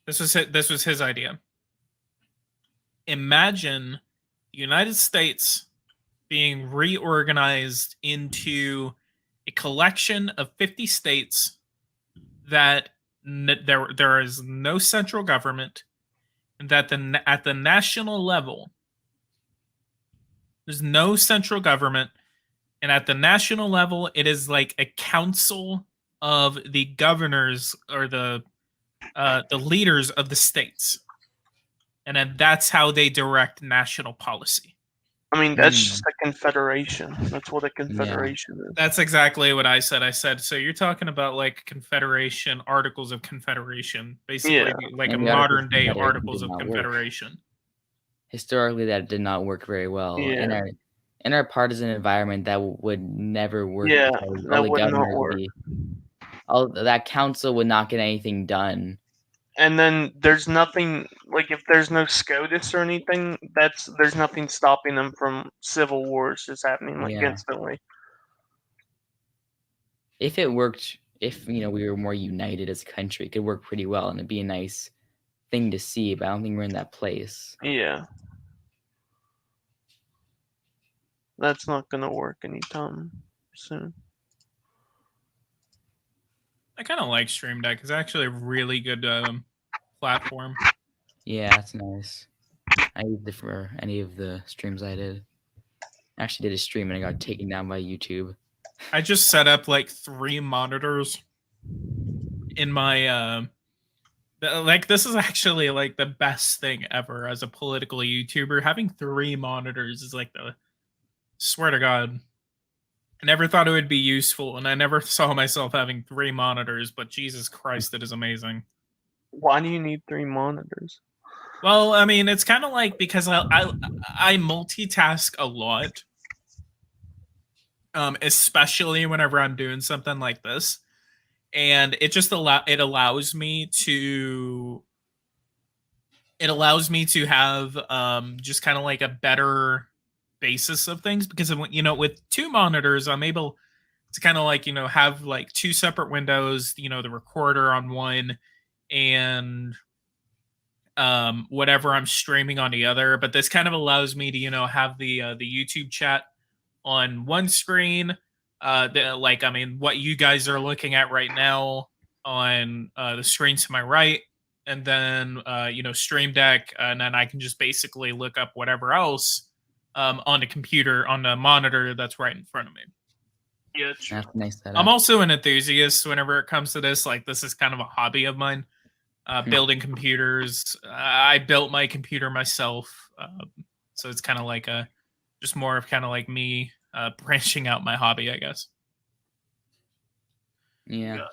this was his idea. Imagine the United States being reorganized into a collection of 50 states that there is no central government, and that at the national level there's no central government, and at the national level it is like a council of the governors or the leaders of the states, and then that's how they direct national policy. I mean, that's just a confederation. That's what a confederation is. That's exactly what I said. I said, so you're talking about like confederation, articles of confederation, basically like And a the Articles modern of day Confederation articles did of not work. confederation. Historically, that did not work very well. Yeah. In our partisan environment, that would never work. Yeah, because that would not work. That council would not get anything done. And then there's nothing, like, if there's no SCOTUS or anything, there's nothing stopping them from civil wars just happening like instantly. If it worked, if we were more united as a country, it could work pretty well, and it'd be a nice thing to see. But I don't think we're in that place. Yeah, that's not gonna work anytime soon. I kind of like Stream Deck. It's actually a really good platform. Yeah, that's nice. I used it for any of the streams I did. I actually did a stream and I got taken down by YouTube. I just set up like 3 monitors in my like, this is actually like the best thing ever as a political YouTuber. Having 3 monitors is like swear to God. I never thought it would be useful, and I never saw myself having 3 monitors, but Jesus Christ, it is amazing. Why do you need 3 monitors? Well, I mean, it's kind of like because I multitask a lot, especially whenever I'm doing something like this, and it just allows me to have just kind of like a better basis of things, because with 2 monitors I'm able to kind of like have like 2 separate windows, the recorder on one and whatever I'm streaming on the other. But this kind of allows me to have the YouTube chat on one screen, what you guys are looking at right now on the screen to my right, and then Stream Deck, and then I can just basically look up whatever else on the monitor that's right in front of me. Yeah, that's nice. I'm also an enthusiast whenever it comes to this. Like, this is kind of a hobby of mine. Building computers. I built my computer myself, so it's kind of like just more of kind of like me branching out my hobby, I guess. Yeah.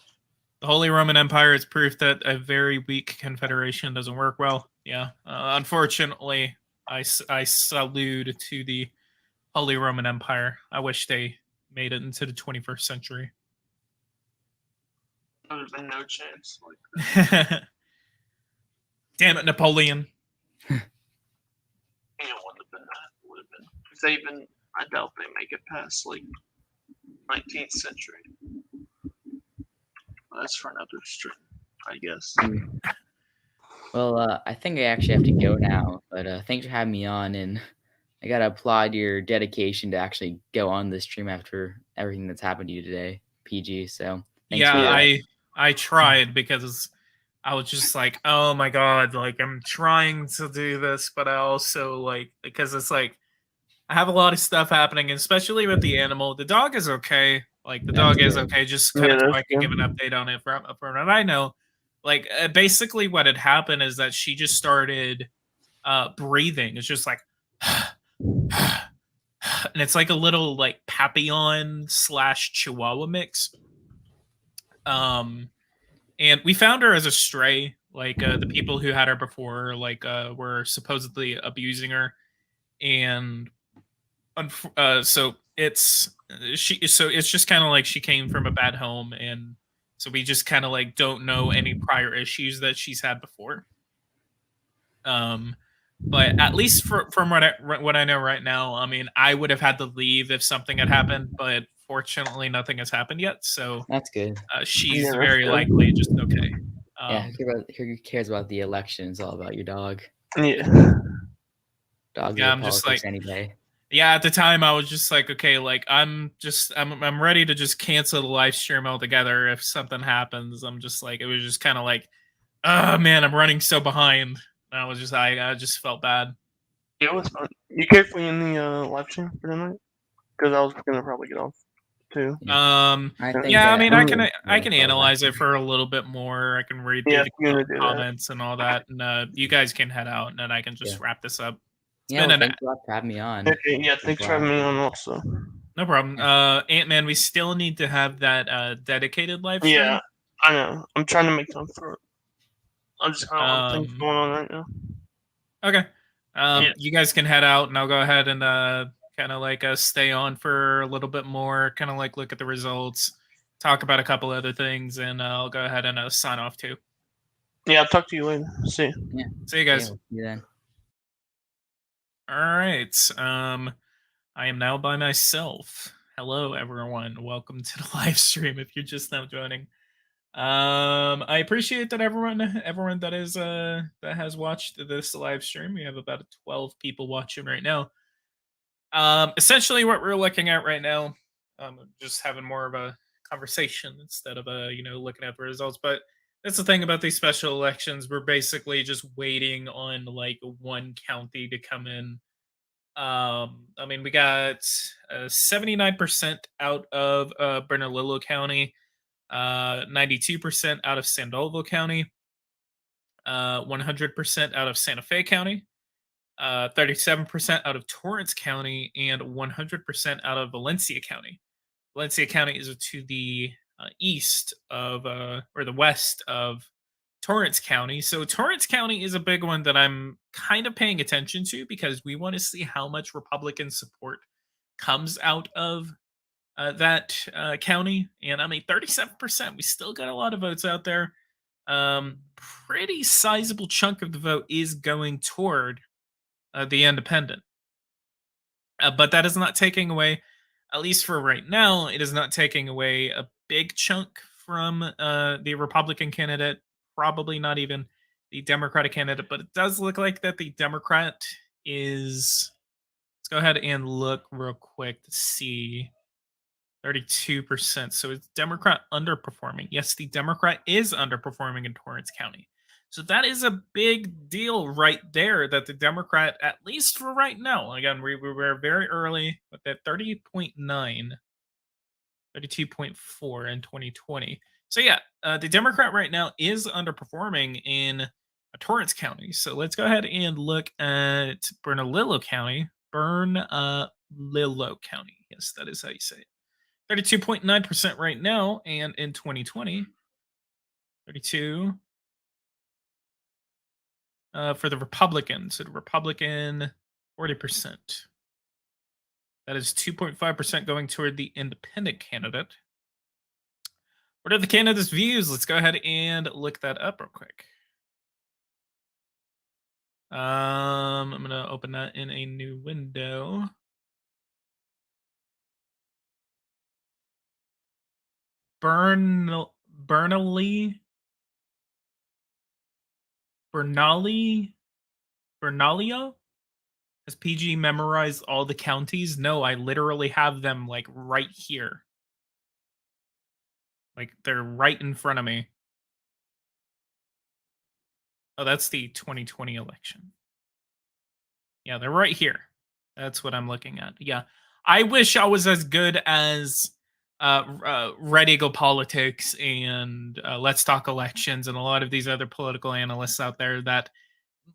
The Holy Roman Empire is proof that a very weak confederation doesn't work well. Yeah. Unfortunately, I salute to the Holy Roman Empire. I wish they made it into the 21st century. There's been no chance. Damn it, Napoleon. It wouldn't have been that. Would have been. If they even, I doubt they make it past like 19th century. That's for another stream, I guess. Well, I think I actually have to go now, but thanks for having me on, and I gotta applaud your dedication to actually go on this stream after everything that's happened to you today, PG. So thanks for Yeah, that. I tried because I was just like, oh my god, like I'm trying to do this, but I also like because it's like I have a lot of stuff happening, especially with the animal. The dog is okay. Like the That's dog is good. okay, just kind Yeah, of so that's I can give good. an update on it from what I know. Like basically what had happened is that she just started breathing. It's just like and it's like a little like Papillon slash Chihuahua mix. Um and we found her as a stray. Like the people who had her before, like were supposedly abusing her, and so it's just kind of like she came from a bad home, and so we just kind of like don't know any prior issues that she's had before. Um, but at least from what I know right now, I mean, I would have had to leave if something had happened, but fortunately, nothing has happened yet. So That's good. she's Yeah, that's very good. likely just okay. Yeah, who cares about the election? It's all about your dog. Yeah. Dogs are Yeah, the I'm just politics like, any day. yeah, at the time I was just like, okay, like I'm ready to just cancel the live stream altogether if something happens. I'm just like, it was just kind of like, oh man, I'm running so behind. And I just felt bad. It was fun. You care if we in the live stream for tonight? Because I was gonna probably get off too. Yeah. I think Yeah, I mean, I'm gonna I go can for a left. analyze it for a little bit more. I can read through Yeah, if the you're gonna do that. comments and all that, and you guys can head out, and then I can Yeah. just wrap this up. It's Yeah. been Well, an thanks a lot for having me on. Okay, yeah, I'm thanks for glad. having me on also. no problem. Yeah. Ant-Man, we still need to have that dedicated live stream. Yeah, I know. I'm trying to make time for it. I just got a lot of things Um, going on right now. okay. Yeah. You guys can head out, and I'll go ahead and kind of like stay on for a little bit more, kind of like look at the results, talk about a couple other things, and I'll go ahead and sign off too. Yeah, I'll talk to you later. See you. Yeah. See you Yeah. guys. We'll see you then. All right. I am now by myself. Hello, everyone. Welcome to the live stream. If you're just now joining, I appreciate that everyone that is that has watched this live stream. We have about 12 people watching right now. Essentially, what we're looking at right now, just having more of a conversation instead of looking at the results. But that's the thing about these special elections. We're basically just waiting on like one county to come in. I mean, we got 79% out of Bernalillo County, 92% out of Sandoval County, 100% out of Santa Fe County, 37% out of Torrance County, and 100% out of Valencia County. Valencia County is to the east of, or the west of Torrance County. So Torrance County is a big one that I'm kind of paying attention to because we want to see how much Republican support comes out of that county. And I mean, 37%. We still got a lot of votes out there. Pretty sizable chunk of the vote is going toward the independent. But that is not taking away, at least for right now, it is not taking away a big chunk from the Republican candidate, probably not even the Democratic candidate, but it does look like that the Democrat is. Let's go ahead and look real quick to see. 32%. So is Democrat underperforming? Yes, the Democrat is underperforming in Torrance County. So that is a big deal right there that the Democrat, at least for right now, again, we were very early with that 30.9, 32.4 in 2020. So yeah, the Democrat right now is underperforming in Torrance County. So let's go ahead and look at Bernalillo County. Bernalillo County. Yes, that is how you say it. 32.9% right now, and in 2020, 32 for the Republicans. So the Republican, 40%. That is 2.5% going toward the independent candidate. What are the candidates' views? Let's go ahead and look that up real quick. I'm going to open that in a new window. Bernally, Bernalia? Has PG memorized all the counties? No, I literally have them like right here. Like they're right in front of me. Oh, that's the 2020 election. Yeah, they're right here. That's what I'm looking at. Yeah. I wish I was as good as Red Eagle Politics and Let's Talk Elections and a lot of these other political analysts out there that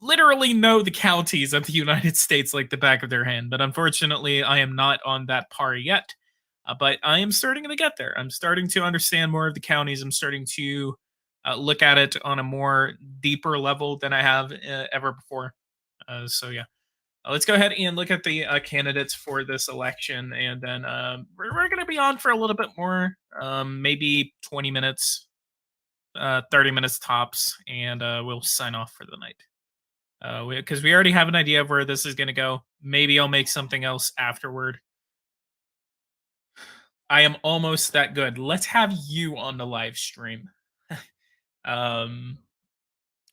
literally know the counties of the United States like the back of their hand. But unfortunately, I am not on that par yet. But I am starting to get there. I'm starting to understand more of the counties. I'm starting to look at it on a more deeper level than I have ever before. So yeah, let's go ahead and look at the candidates for this election, and then we're going to be on for a little bit more, maybe 20 minutes, 30 minutes tops, and we'll sign off for the night. Because we already have an idea of where this is going to go. Maybe I'll make something else afterward. I am almost that good. Let's have you on the live stream. um,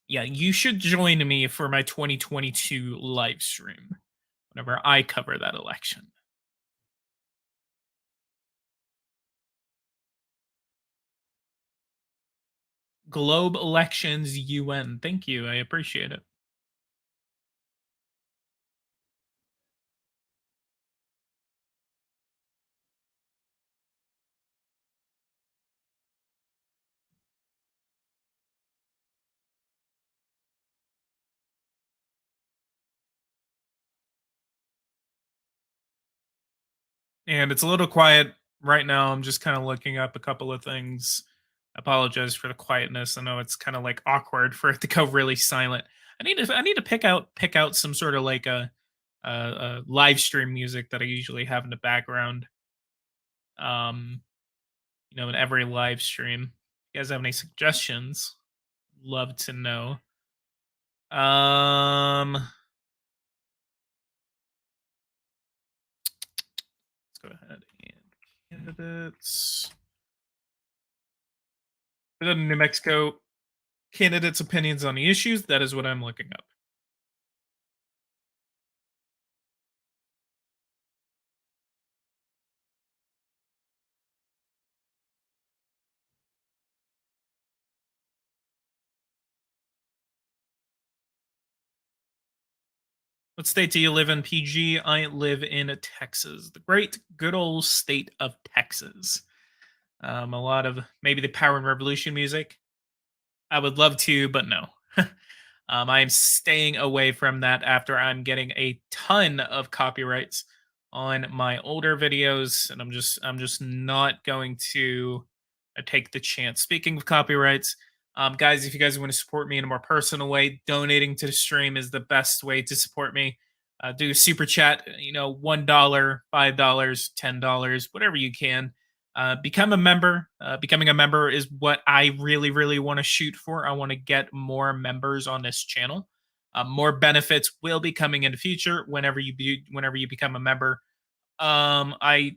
yeah, you should join me for my 2022 live stream whenever I cover that election. Globe Elections UN. Thank you. I appreciate it. And it's a little quiet right now. I'm just kind of looking up a couple of things. I apologize for the quietness. I know it's kind of like awkward for it to go really silent. I need to pick out some sort of like a live stream music that I usually have in the background. Um, in every live stream. If you guys have any suggestions? Love to know. Let's go ahead and candidates. New Mexico candidates' opinions on the issues. That is what I'm looking up. What state do you live in, PG? I live in Texas, the great good old state of Texas. A lot of maybe the Power and Revolution music. I would love to, but no. I am staying away from that after I'm getting a ton of copyrights on my older videos, and I'm just not going to take the chance. Speaking of copyrights, guys, if you guys want to support me in a more personal way, donating to the stream is the best way to support me. Do a super chat, $1, $5, $10, whatever you can. Become a member. Becoming a member is what I really, really want to shoot for. I want to get more members on this channel. More benefits will be coming in the future whenever you become a member. I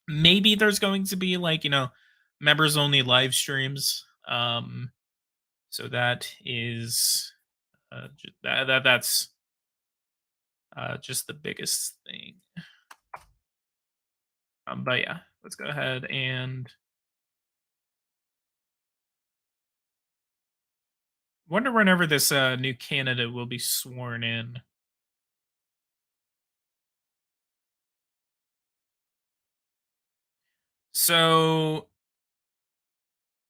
maybe there's going to be like members only live streams. So that is that's just the biggest thing. But yeah, let's go ahead and wonder whenever this new candidate will be sworn in. So,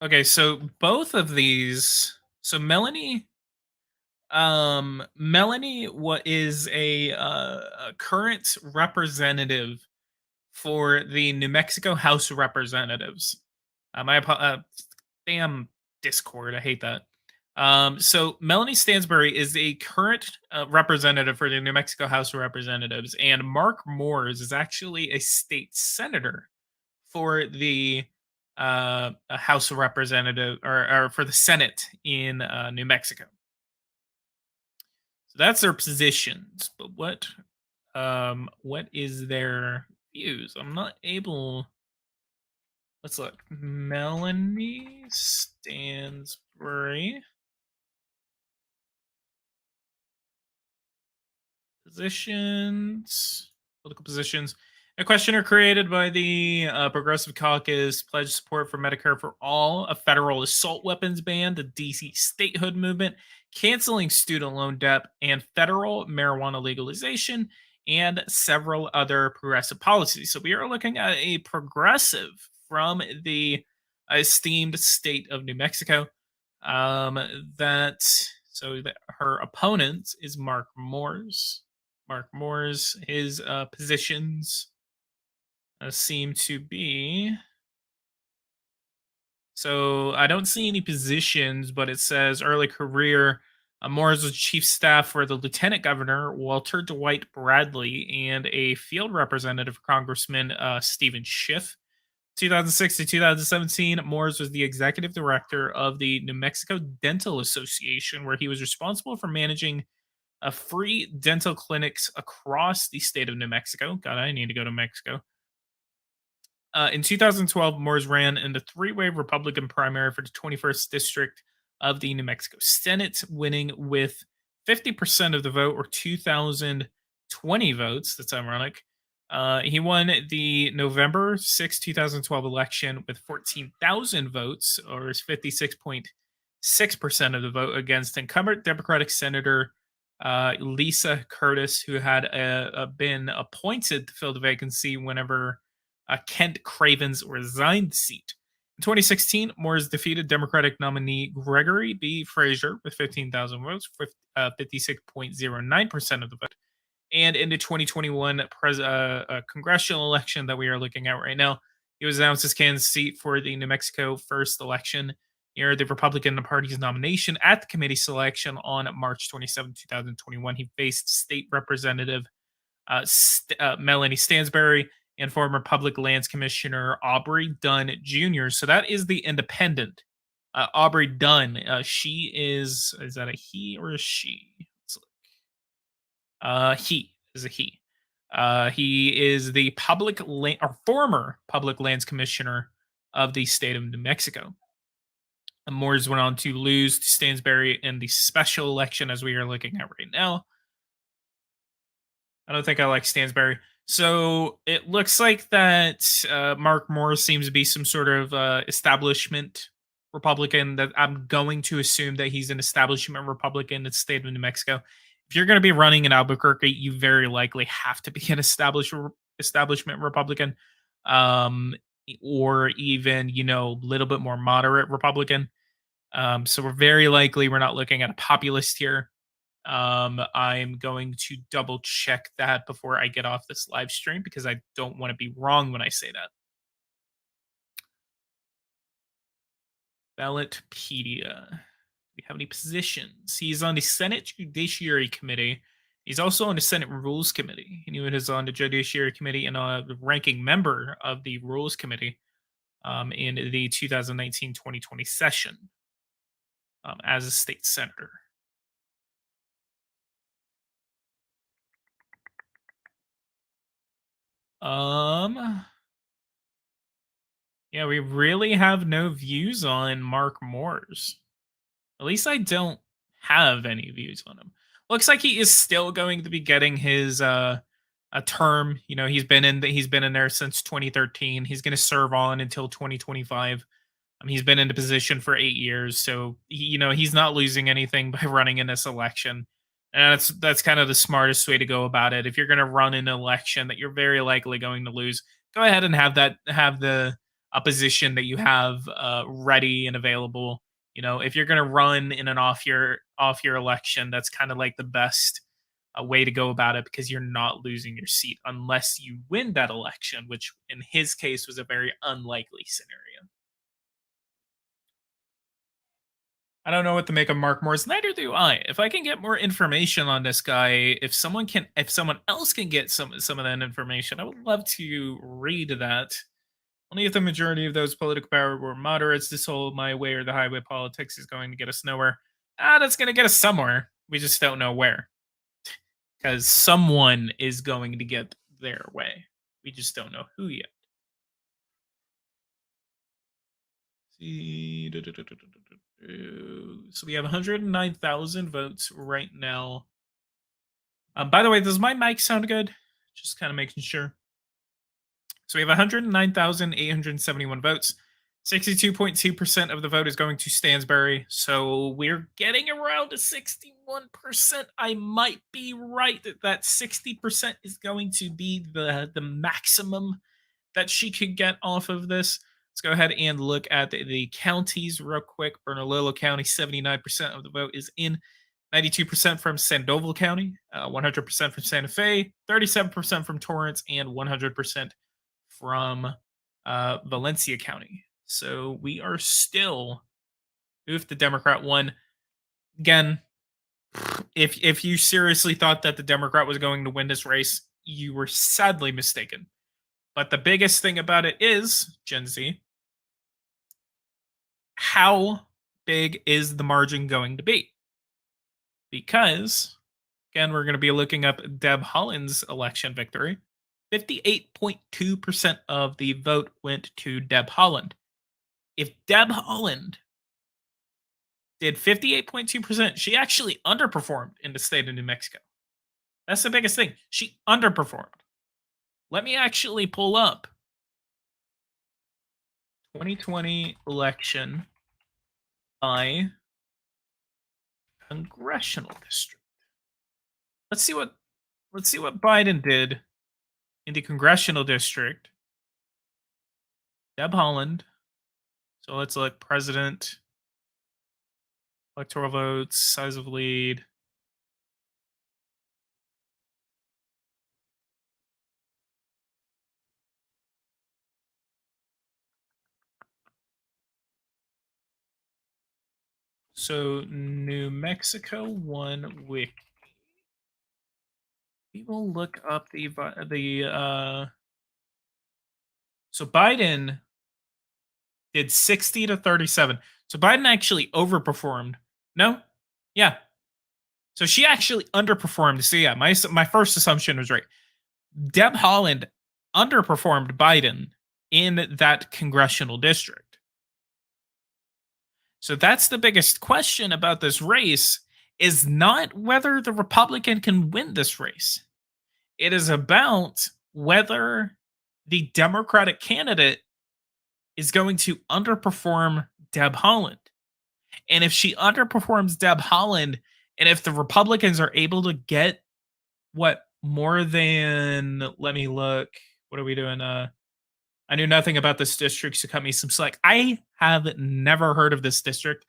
okay, so both of these. So Melanie, what is a current representative for the New Mexico House of Representatives. Damn Discord, I hate that. So Melanie Stansbury is a current representative for the New Mexico House of Representatives, and Mark Moores is actually a state senator for the House of Representative or for the Senate in New Mexico. So that's their positions. But what is their views? I'm not able Let's look. Melanie Stansbury. Positions. Political positions. A questioner created by the Progressive Caucus pledged support for Medicare for All, a federal assault weapons ban, the DC statehood movement, canceling student loan debt, and federal marijuana legalization, and several other progressive policies. So we are looking at a progressive from the esteemed state of New Mexico. Um, that that her opponent is Mark Moores. Mark Moore's his positions seem to be. So I don't see any positions, but it says early career. Moore's was chief staff for the lieutenant governor Walter Dwight Bradley and a field representative for Congressman Stephen Schiff. 2006 to 2017, Moore's was the executive director of the New Mexico Dental Association, where he was responsible for managing free dental clinics across the state of New Mexico. God, I need to go to Mexico. In 2012, Moores ran in the three-way Republican primary for the 21st district of the New Mexico Senate, winning with 50% of the vote, or 2,020 votes. That's ironic. He won the November 6, 2012 election with 14,000 votes, or 56.6% of the vote, against incumbent Democratic Senator Lisa Curtis, who had been appointed to fill the vacancy whenever Kent Cravens resigned the seat. In 2016, Moores defeated Democratic nominee Gregory B. Frazier with 15,000 votes, 56.09% of the vote. And in the 2021 congressional election that we are looking at right now, he was announced as candidate for the New Mexico first election near the Republican Party's nomination at the committee selection on March 27, 2021. He faced State Representative Melanie Stansbury and former Public Lands Commissioner Aubrey Dunn Jr. So that is the independent. Aubrey Dunn. She is that a he or a she? Let's look. He is a he. He is the former Public Lands Commissioner of the state of New Mexico. Moores went on to lose to Stansbury in the special election, as we are looking at right now. I don't think I like Stansbury. So it looks like that Mark Moore seems to be some sort of establishment Republican. That I'm going to assume that he's an establishment Republican in the state of New Mexico. If you're going to be running in Albuquerque, you very likely have to be an establishment Republican, or even a little bit more moderate Republican. So we're not looking at a populist here. I'm going to double check that before I get off this live stream because I don't want to be wrong when I say that. Ballotpedia. Do we have any positions? He's on the Senate Judiciary Committee. He's also on the Senate Rules Committee. And he was on the Judiciary Committee and the ranking member of the Rules Committee in the 2019-2020 session as a state senator. Yeah, we really have no views on Mark Moores. At least I don't have any views on him. Looks like he is still going to be getting his a term. He's been in there since 2013. He's going to serve on until 2025. He's been in the position for 8 years, so he's not losing anything by running in this election. And that's kind of the smartest way to go about it. If you're going to run an election that you're very likely going to lose, go ahead and have the opposition that you have ready and available. If you're going to run in an off year election, that's kind of like the best way to go about it, because you're not losing your seat unless you win that election, which in his case was a very unlikely scenario. I don't know what to make of Mark Moores. Neither do I. If I can get more information on this guy, if someone else can get some of that information, I would love to read that. Only if the majority of those political power were moderates, this whole my way or the highway politics is going to get us nowhere. That's going to get us somewhere. We just don't know where. Because someone is going to get their way. We just don't know who yet. see. So we have 109,000 votes right now. By the way, does my mic sound good? Just kind of making sure. So we have 109,871 votes. 62.2% of the vote is going to Stansbury. So we're getting around to 61%. I might be right that 60% is going to be the maximum that she could get off of this. Let's go ahead and look at the counties real quick. Bernalillo County, 79% of the vote is in. 92% from Sandoval County, 100% from Santa Fe, 37% from Torrance, and 100% from Valencia County. So we are still, if the Democrat won, again, if you seriously thought that the Democrat was going to win this race, you were sadly mistaken. But the biggest thing about it is, Gen Z, how big is the margin going to be? Because, again, we're going to be looking up Deb Haaland's election victory. 58.2% of the vote went to Deb Haaland. If Deb Haaland did 58.2%, she actually underperformed in the state of New Mexico. That's the biggest thing. She underperformed. Let me actually pull up 2020 election by congressional district. Let's see what Biden did in the congressional district. Deb Haaland. So let's look president, electoral votes, size of lead. So New Mexico won wiki. We will look up so Biden did 60 to 37. So Biden actually overperformed. No? Yeah. So she actually underperformed. So yeah, my first assumption was right. Deb Haaland underperformed Biden in that congressional district. So that's the biggest question about this race, is not whether the Republican can win this race. It is about whether the Democratic candidate is going to underperform Deb Haaland. And if she underperforms Deb Haaland, and if the Republicans are able to get more than, let me look, what are we doing? I knew nothing about this district, so cut me some slack. I have never heard of this district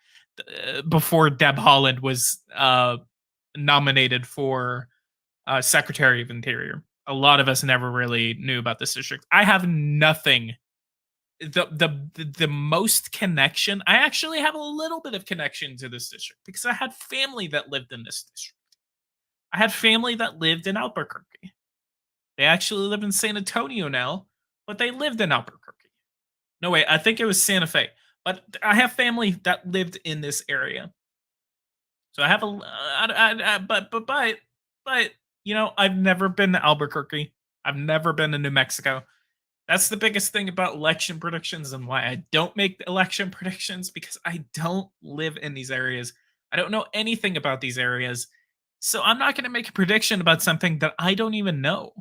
before Deb Haaland was nominated for Secretary of Interior. A lot of us never really knew about this district. I have nothing. The most connection, I actually have a little bit of connection to this district because I had family that lived in this district. I had family that lived in Albuquerque. They actually live in San Antonio now, but they lived in Albuquerque. No, wait, I think it was Santa Fe. But I have family that lived in this area. So I have but you know, I've never been to Albuquerque. I've never been to New Mexico. That's the biggest thing about election predictions and why I don't make election predictions, because I don't live in these areas. I don't know anything about these areas. So I'm not going to make a prediction about something that I don't even know.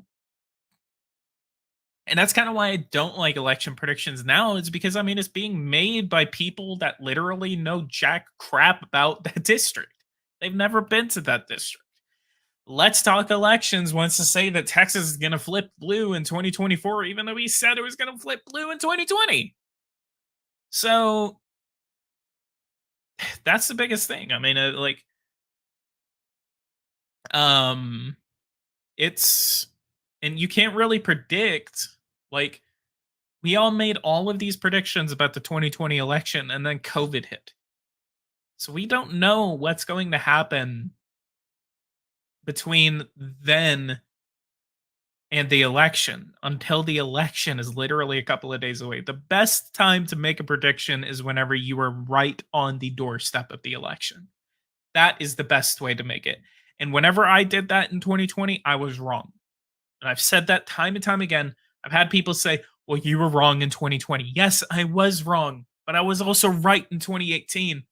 And that's kind of why I don't like election predictions now, is because, I mean, it's being made by people that literally know jack crap about that district. They've never been to that district. Let's Talk Elections wants to say that Texas is going to flip blue in 2024, even though he said it was going to flip blue in 2020. So that's the biggest thing. I mean, it's, and you can't really predict, like, we all made all of these predictions about the 2020 election and then COVID hit. So we don't know what's going to happen between then and the election, until the election is literally a couple of days away. The best time to make a prediction is whenever you are right on the doorstep of the election. That is the best way to make it. And whenever I did that in 2020, I was wrong. And I've said that time and time again. I've had people say, well, you were wrong in 2020. Yes, I was wrong. but I was also right in 2018.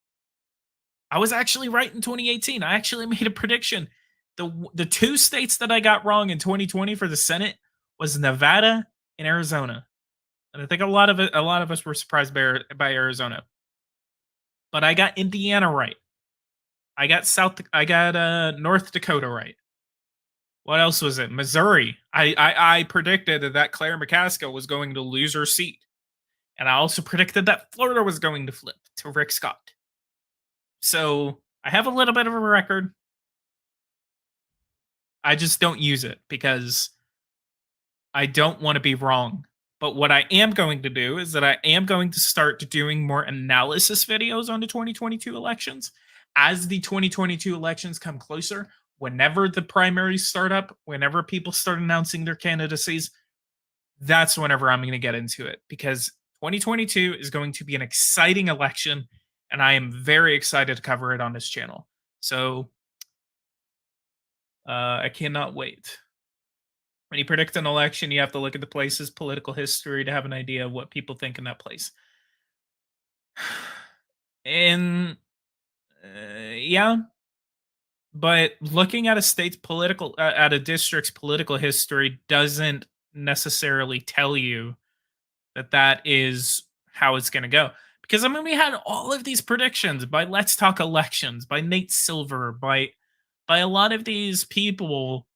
I was actually right in 2018. I actually made a prediction. The two states that I got wrong in 2020 for the Senate was Nevada and Arizona. And I think a lot of us were surprised by Arizona. But I got Indiana right. I got North Dakota right. What else was it? Missouri. I predicted that Claire McCaskill was going to lose her seat. And I also predicted that Florida was going to flip to Rick Scott. So I have a little bit of a record. I just don't use it because I don't want to be wrong. But what I am going to do is that I am going to start doing more analysis videos on the 2022 elections. As the 2022 elections come closer, whenever the primaries start up, whenever people start announcing their candidacies, that's whenever I'm going to get into it because 2022 is going to be an exciting election and I am very excited to cover it on this channel. So I cannot wait. When you predict an election, you have to look at the place's political history to have an idea of what people think in that place. And yeah, but looking at a state's political, at a district's political history doesn't necessarily tell you that that is how it's going to go. Because I mean, we had all of these predictions by Let's Talk Elections, by Nate Silver, by a lot of these people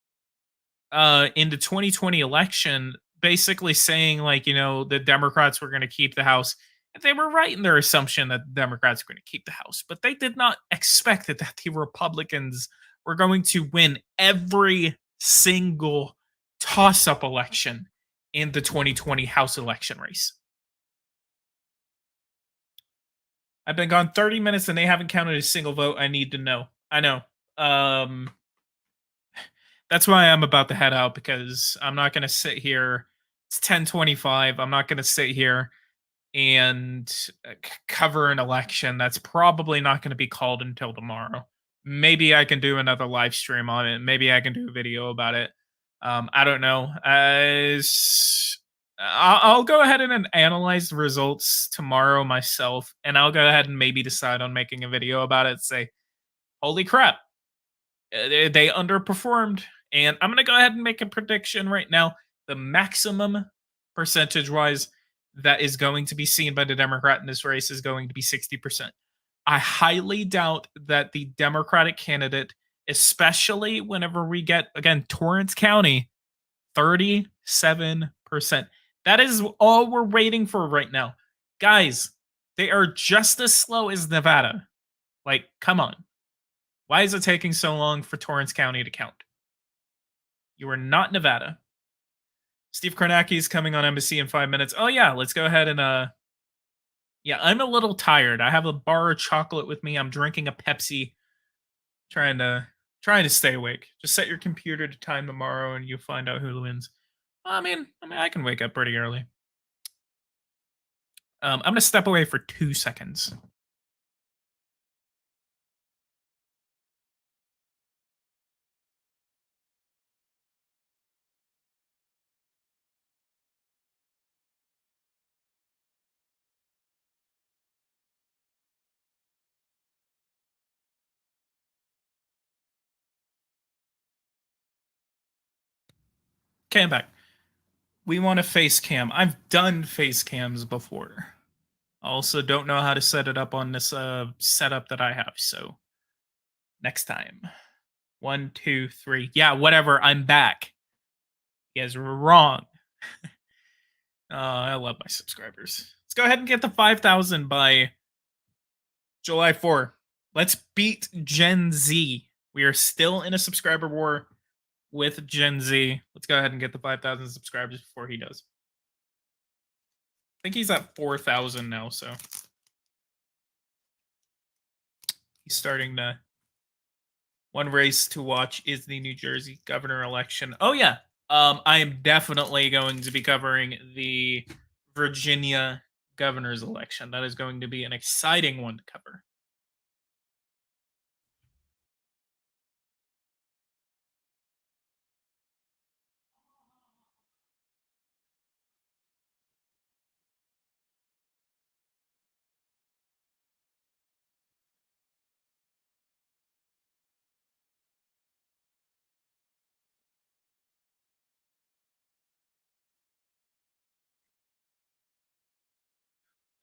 in the 2020 election basically saying like, you know, the Democrats were going to keep the House. And they were right in their assumption that the Democrats were going to keep the House, but they did not expect that the Republicans were going to win every single toss-up election in the 2020 House election race. I've been gone 30 minutes and they haven't counted a single vote. I need to know. I know. That's why I'm about to head out because I'm not going to sit here. It's 10:25. I'm not going to sit here and cover an election that's probably not going to be called until tomorrow. Maybe I can do another live stream on it. Maybe I can do a video about it. I don't know. I'll go ahead and analyze the results tomorrow myself, and I'll go ahead and maybe decide on making a video about it. Say, holy crap, they underperformed. And I'm going to go ahead and make a prediction right now. The maximum percentage wise that is going to be seen by the Democrat in this race is going to be 60%. I highly doubt that the Democratic candidate, especially whenever we get, again, Torrance County, 37%. That is all we're waiting for right now. Guys, they are just as slow as Nevada. Like, come on. Why is it taking so long for Torrance County to count? You are not Nevada. Steve Kornacki is coming on embassy in 5 minutes. Oh yeah, let's go ahead and yeah, I'm a little tired. I have a bar of chocolate with me. I'm drinking a Pepsi. Trying to stay awake. Just set your computer to time tomorrow and you'll find out who wins. I mean, I can wake up pretty early. I'm gonna step away for 2 seconds. Okay, I'm back. We want a face cam. I've done face cams before. I also don't know how to set it up on this setup that I have, so next time. 1, 2, 3. Yeah, whatever. I'm back. You guys were wrong. I love my subscribers. Let's go ahead and get the 5,000 by July 4. Let's beat Gen Z. We are still in a subscriber war with Gen Z. Let's go ahead and get the 5,000 subscribers before he does. I think he's at 4,000 now, so he's starting to. One race to watch is the New Jersey governor election. Oh yeah, I am definitely going to be covering the Virginia governor's election. That is going to be an exciting one to cover.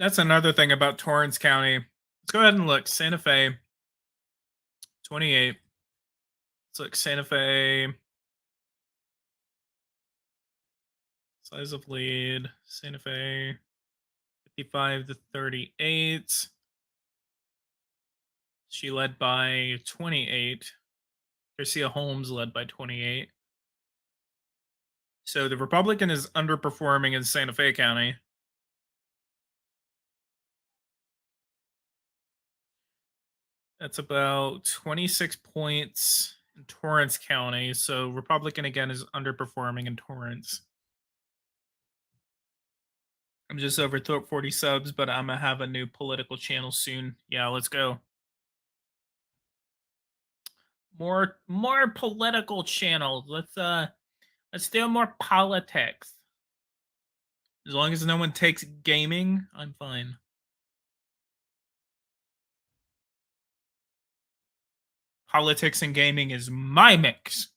That's another thing about Torrance County. Let's go ahead and look. Santa Fe, 28. Let's look. Santa Fe. Size of lead. Santa Fe, 55 to 38. She led by 28. Garcia Holmes led by 28. So the Republican is underperforming in Santa Fe County. That's about 26 points in Torrance County. So Republican again is underperforming in Torrance. I'm just over 40 subs, but I'm gonna have a new political channel soon. Yeah, let's go. More political channels. Let's do more politics. As long as no one takes gaming, I'm fine. Politics and gaming is my mix.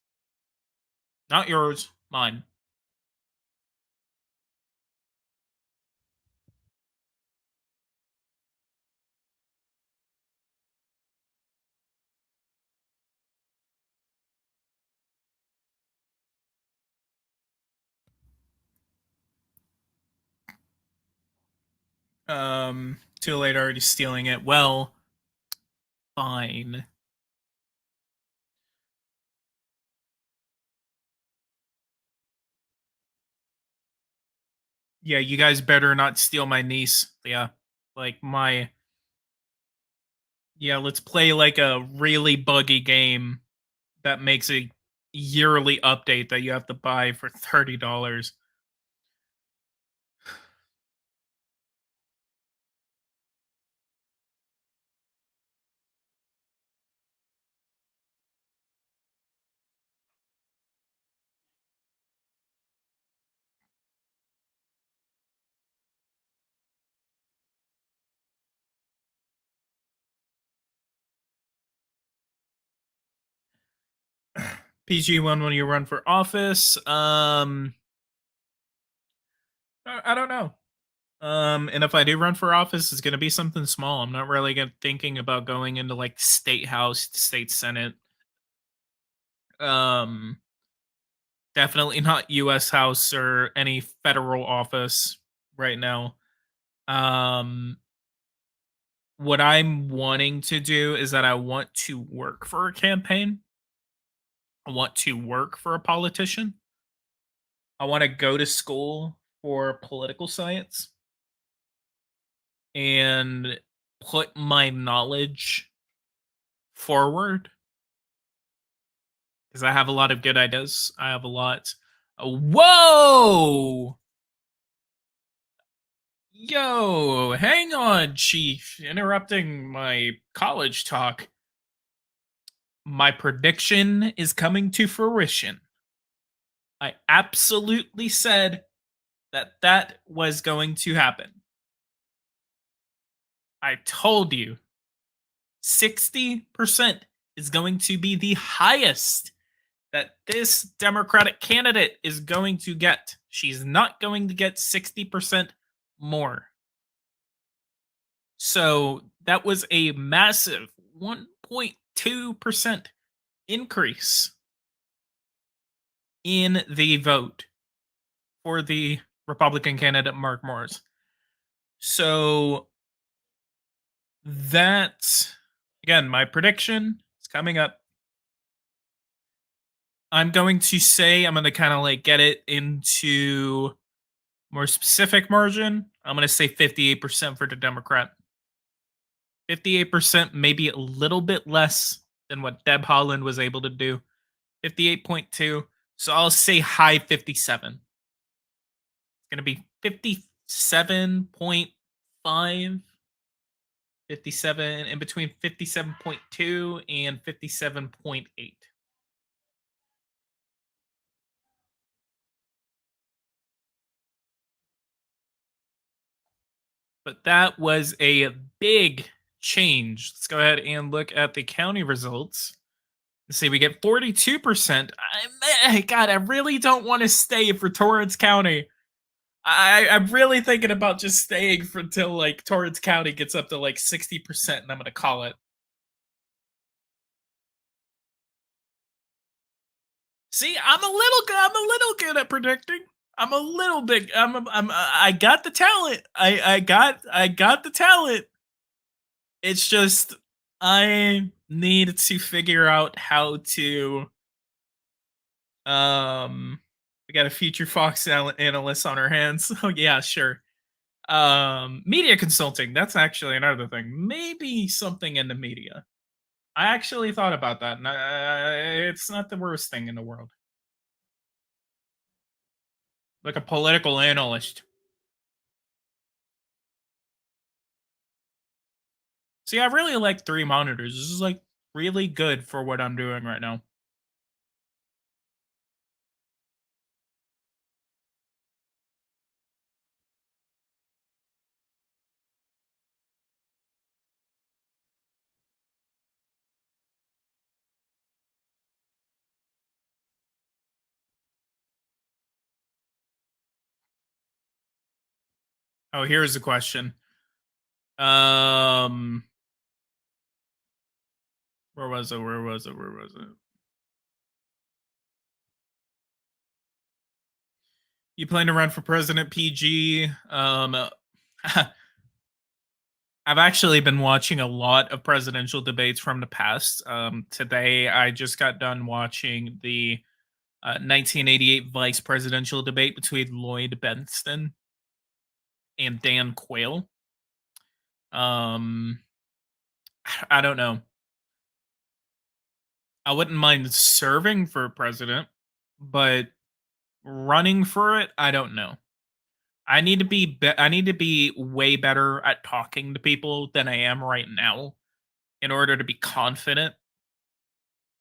Not yours, mine. Too late, already stealing it. Well, fine. Yeah, you guys better not steal my niece. Yeah, like my. Yeah, let's play like a really buggy game that makes a yearly update that you have to buy for $30. PG1 when you run for office. I don't know. And if I do run for office, it's gonna be something small. I'm not really thinking about going into like state house, state senate. Um, Definitely not U.S. House or any federal office right now. What I'm wanting to do is that I want to work for a campaign. I want to work for a politician. I want to go to school for political science and put my knowledge forward because I have a lot of good ideas. I have a lot. Whoa! Yo, hang on, Chief. Interrupting my college talk. My prediction is coming to fruition. I absolutely said that was going to happen. I told you 60% is going to be the highest that this Democratic candidate is going to get. She's not going to get 60% more. So that was a massive 1.2% increase in the vote for the Republican candidate Mark Morris. So that's, again, my prediction is coming up. I'm going to say, I'm going to kind of like get it into more specific margin. I'm going to say 58% for the Democrat. 58%, maybe a little bit less than what Deb Haaland was able to do. 58.2. So I'll say high 57. It's going to be 57.5. 57, in between 57.2 and 57.8. But that was a big change. Let's go ahead and look at the county results. Let's see, we get 42%. God, I really don't want to stay for Torrance County. I'm really thinking about just staying for until like Torrance County gets up to like 60%, and I'm gonna call it. See, I'm a little good at predicting. I'm a little bit. I got the talent. I got the talent. It's just I need to figure out how to. We got a future Fox analyst on our hands. Oh yeah, sure. Media consulting. That's actually another thing. Maybe something in the media. I actually thought about that, and it's not the worst thing in the world. Like a political analyst. See, I really like 3 monitors. This is like really good for what I'm doing right now. Oh, here's the question. Where was it? Where was it? Where was it? You plan to run for president, PG? I've actually been watching a lot of presidential debates from the past. Today, I just got done watching the 1988 vice presidential debate between Lloyd Benston and Dan Quayle. I don't know. I wouldn't mind serving for president, but running for it, I don't know. I need to be way better at talking to people than I am right now in order to be confident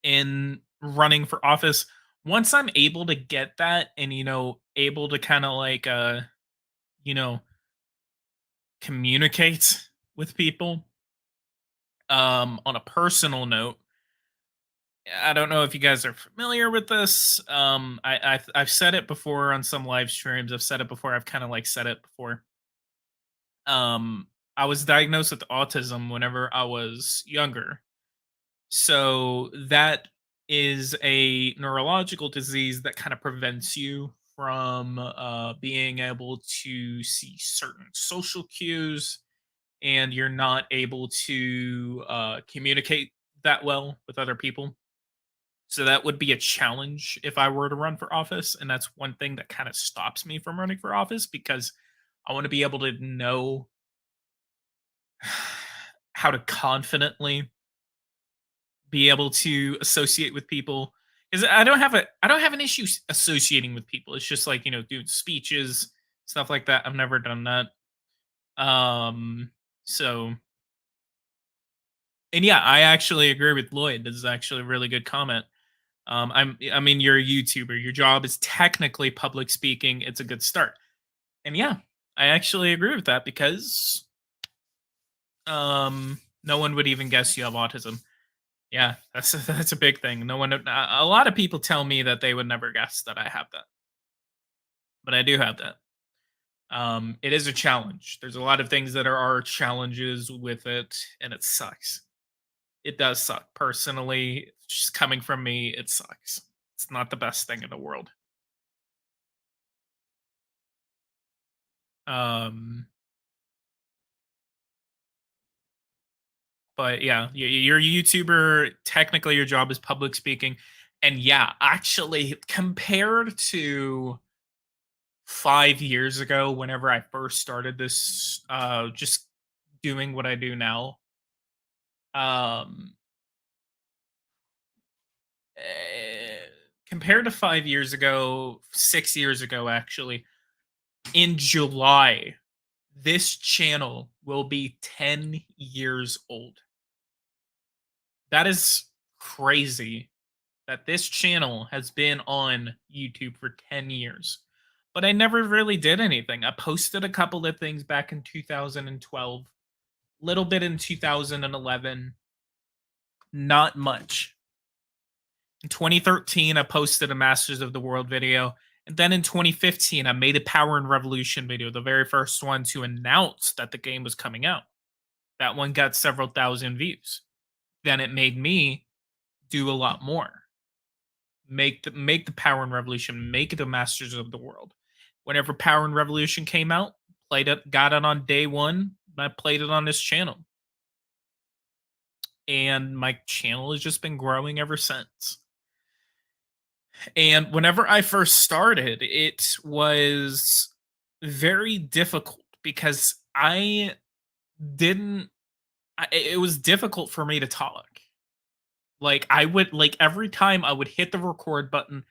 in running for office. Once I'm able to get that and able to kind of like you know communicate with people on a personal note. I don't know if you guys are familiar with this. I've said it before on some live streams. I've said it before. I've kind of like said it before. Um, I was diagnosed with autism whenever I was younger. So that is a neurological disease that kind of prevents you from being able to see certain social cues, and you're not able to communicate that well with other people. So that would be a challenge if I were to run for office. And that's one thing that kind of stops me from running for office, because I want to be able to know how to confidently be able to associate with people, because I don't have an issue associating with people. It's just like, doing speeches, stuff like that. I've never done that. So, and yeah, I actually agree with Lloyd. This is actually a really good comment. I mean, you're a YouTuber. Your job is technically public speaking. It's a good start. And yeah, I actually agree with that, because no one would even guess you have autism. Yeah, that's a big thing. No one, a lot of people tell me that they would never guess that I have that, but I do have that. It is a challenge. There's a lot of things that are challenges with it, and it sucks. It does suck. Personally, just coming from me, it sucks. It's not the best thing in the world. Um, but yeah, you're a YouTuber. Technically, your job is public speaking, and yeah, actually, compared to 5 years ago, whenever I first started this, just doing what I do now, um, eh, compared to 5 years ago, 6 years ago, actually, in July, this channel will be 10 years old. That is crazy that this channel has been on YouTube for 10 years. But I never really did anything. I posted a couple of things back in 2012, little bit in 2011, not much. In 2013, I posted a Masters of the World video, And then in 2015, I made a Power and Revolution video, the very first one to announce that the game was coming out. That one got several thousand views. Then it made me do a lot more. Make the Power and Revolution, make the Masters of the World. Whenever Power and Revolution came out, played it, got it on day one. I played it on this channel, and my channel has just been growing ever since. And whenever I first started, it was very difficult because I didn't. It was difficult for me to talk. Like I would like every time I would hit the record button,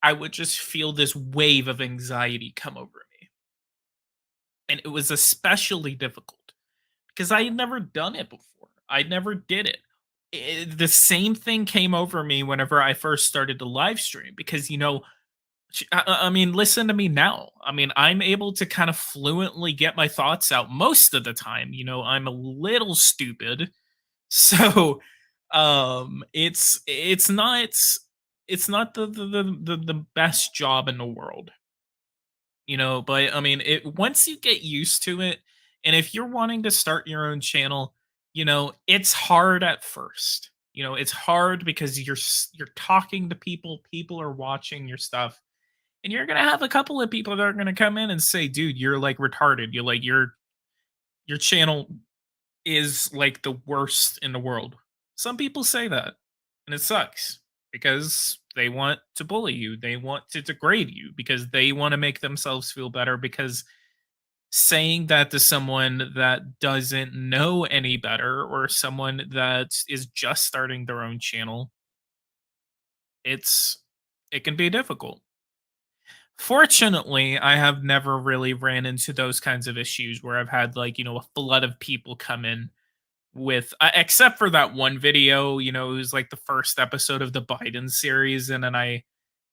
I would just feel this wave of anxiety come over me. And it was especially difficult because I had never done it before. I never did it. The same thing came over me whenever I first started to live stream because I mean, listen to me now. I mean, I'm able to kind of fluently get my thoughts out most of the time. I'm a little stupid. So it's not the best job in the world, but I mean, it once you get used to it, and if you're wanting to start your own channel, it's hard at first. It's hard because you're talking to people are watching your stuff, and you're going to have a couple of people that are going to come in and say, "Dude, you're like retarded. You're like your channel is like the worst in the world." Some people say that, and it sucks because they want to bully you. They want to degrade you because they want to make themselves feel better. Because saying that to someone that doesn't know any better or someone that is just starting their own channel, it can be difficult. Fortunately, I have never really ran into those kinds of issues where I've had like, a flood of people come in with except for that one video, it was like the first episode of the Biden series, and then I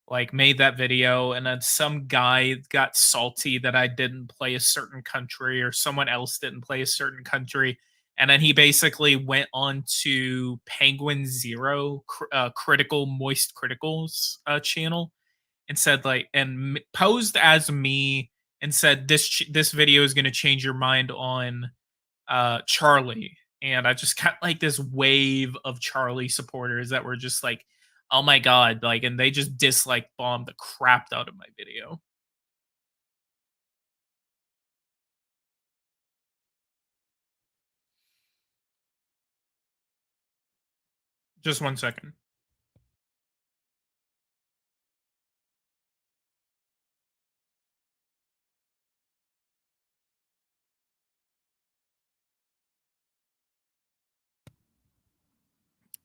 like made that video, and then some guy got salty that I didn't play a certain country or someone else didn't play a certain country, and then he basically went on to Penguin Zero, Critical Moist Criticals channel, and said like posed as me and said this video is going to change your mind on Charlie. And I just got like this wave of Charlie supporters that were just like, oh my god, like, and they just dislike bombed the crap out of my video. Just 1 second.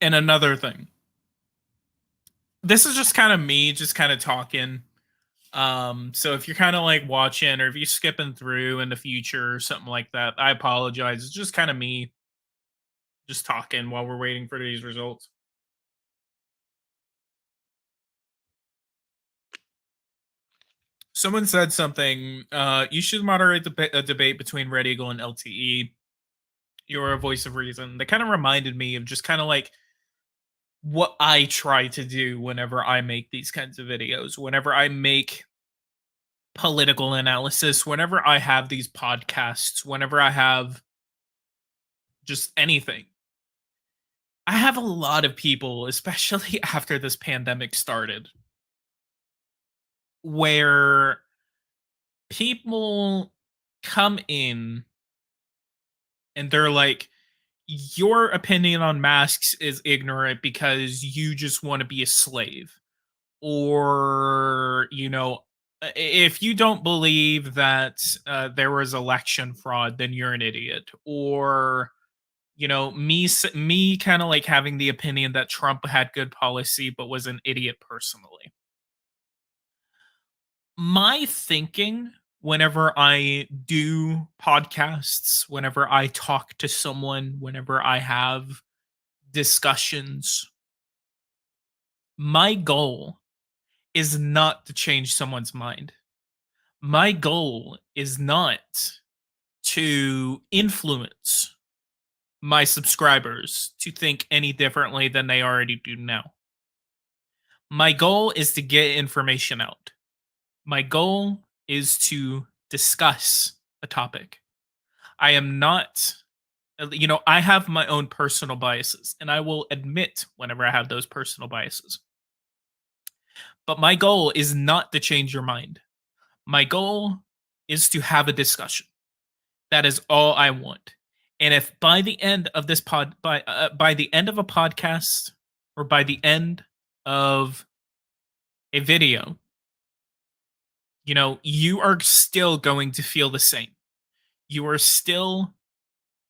And another thing, this is just kind of me just kind of talking. So if you're kind of like watching or if you're skipping through in the future or something like that, I apologize. It's just kind of me just talking while we're waiting for these results. Someone said something. You should moderate a debate between Red Eagle and LTE. You're a voice of reason. That kind of reminded me of just kind of like what I try to do whenever I make these kinds of videos, whenever I make political analysis, whenever I have these podcasts, whenever I have just anything. I have a lot of people, especially after this pandemic started, where people come in and they're like, your opinion on masks is ignorant because you just want to be a slave. Or, if you don't believe that there was election fraud, then you're an idiot. Or, me kind of like having the opinion that Trump had good policy but was an idiot personally. My thinking whenever I do podcasts, whenever I talk to someone, whenever I have discussions, my goal is not to change someone's mind. My goal is not to influence my subscribers to think any differently than they already do now. My goal is to get information out. My goal is to discuss a topic. I am not, I have my own personal biases, and I will admit whenever I have those personal biases. But my goal is not to change your mind. My goal is to have a discussion. That is all I want. And if by the end of this by the end of a podcast or by the end of a video, you are still going to feel the same. You are still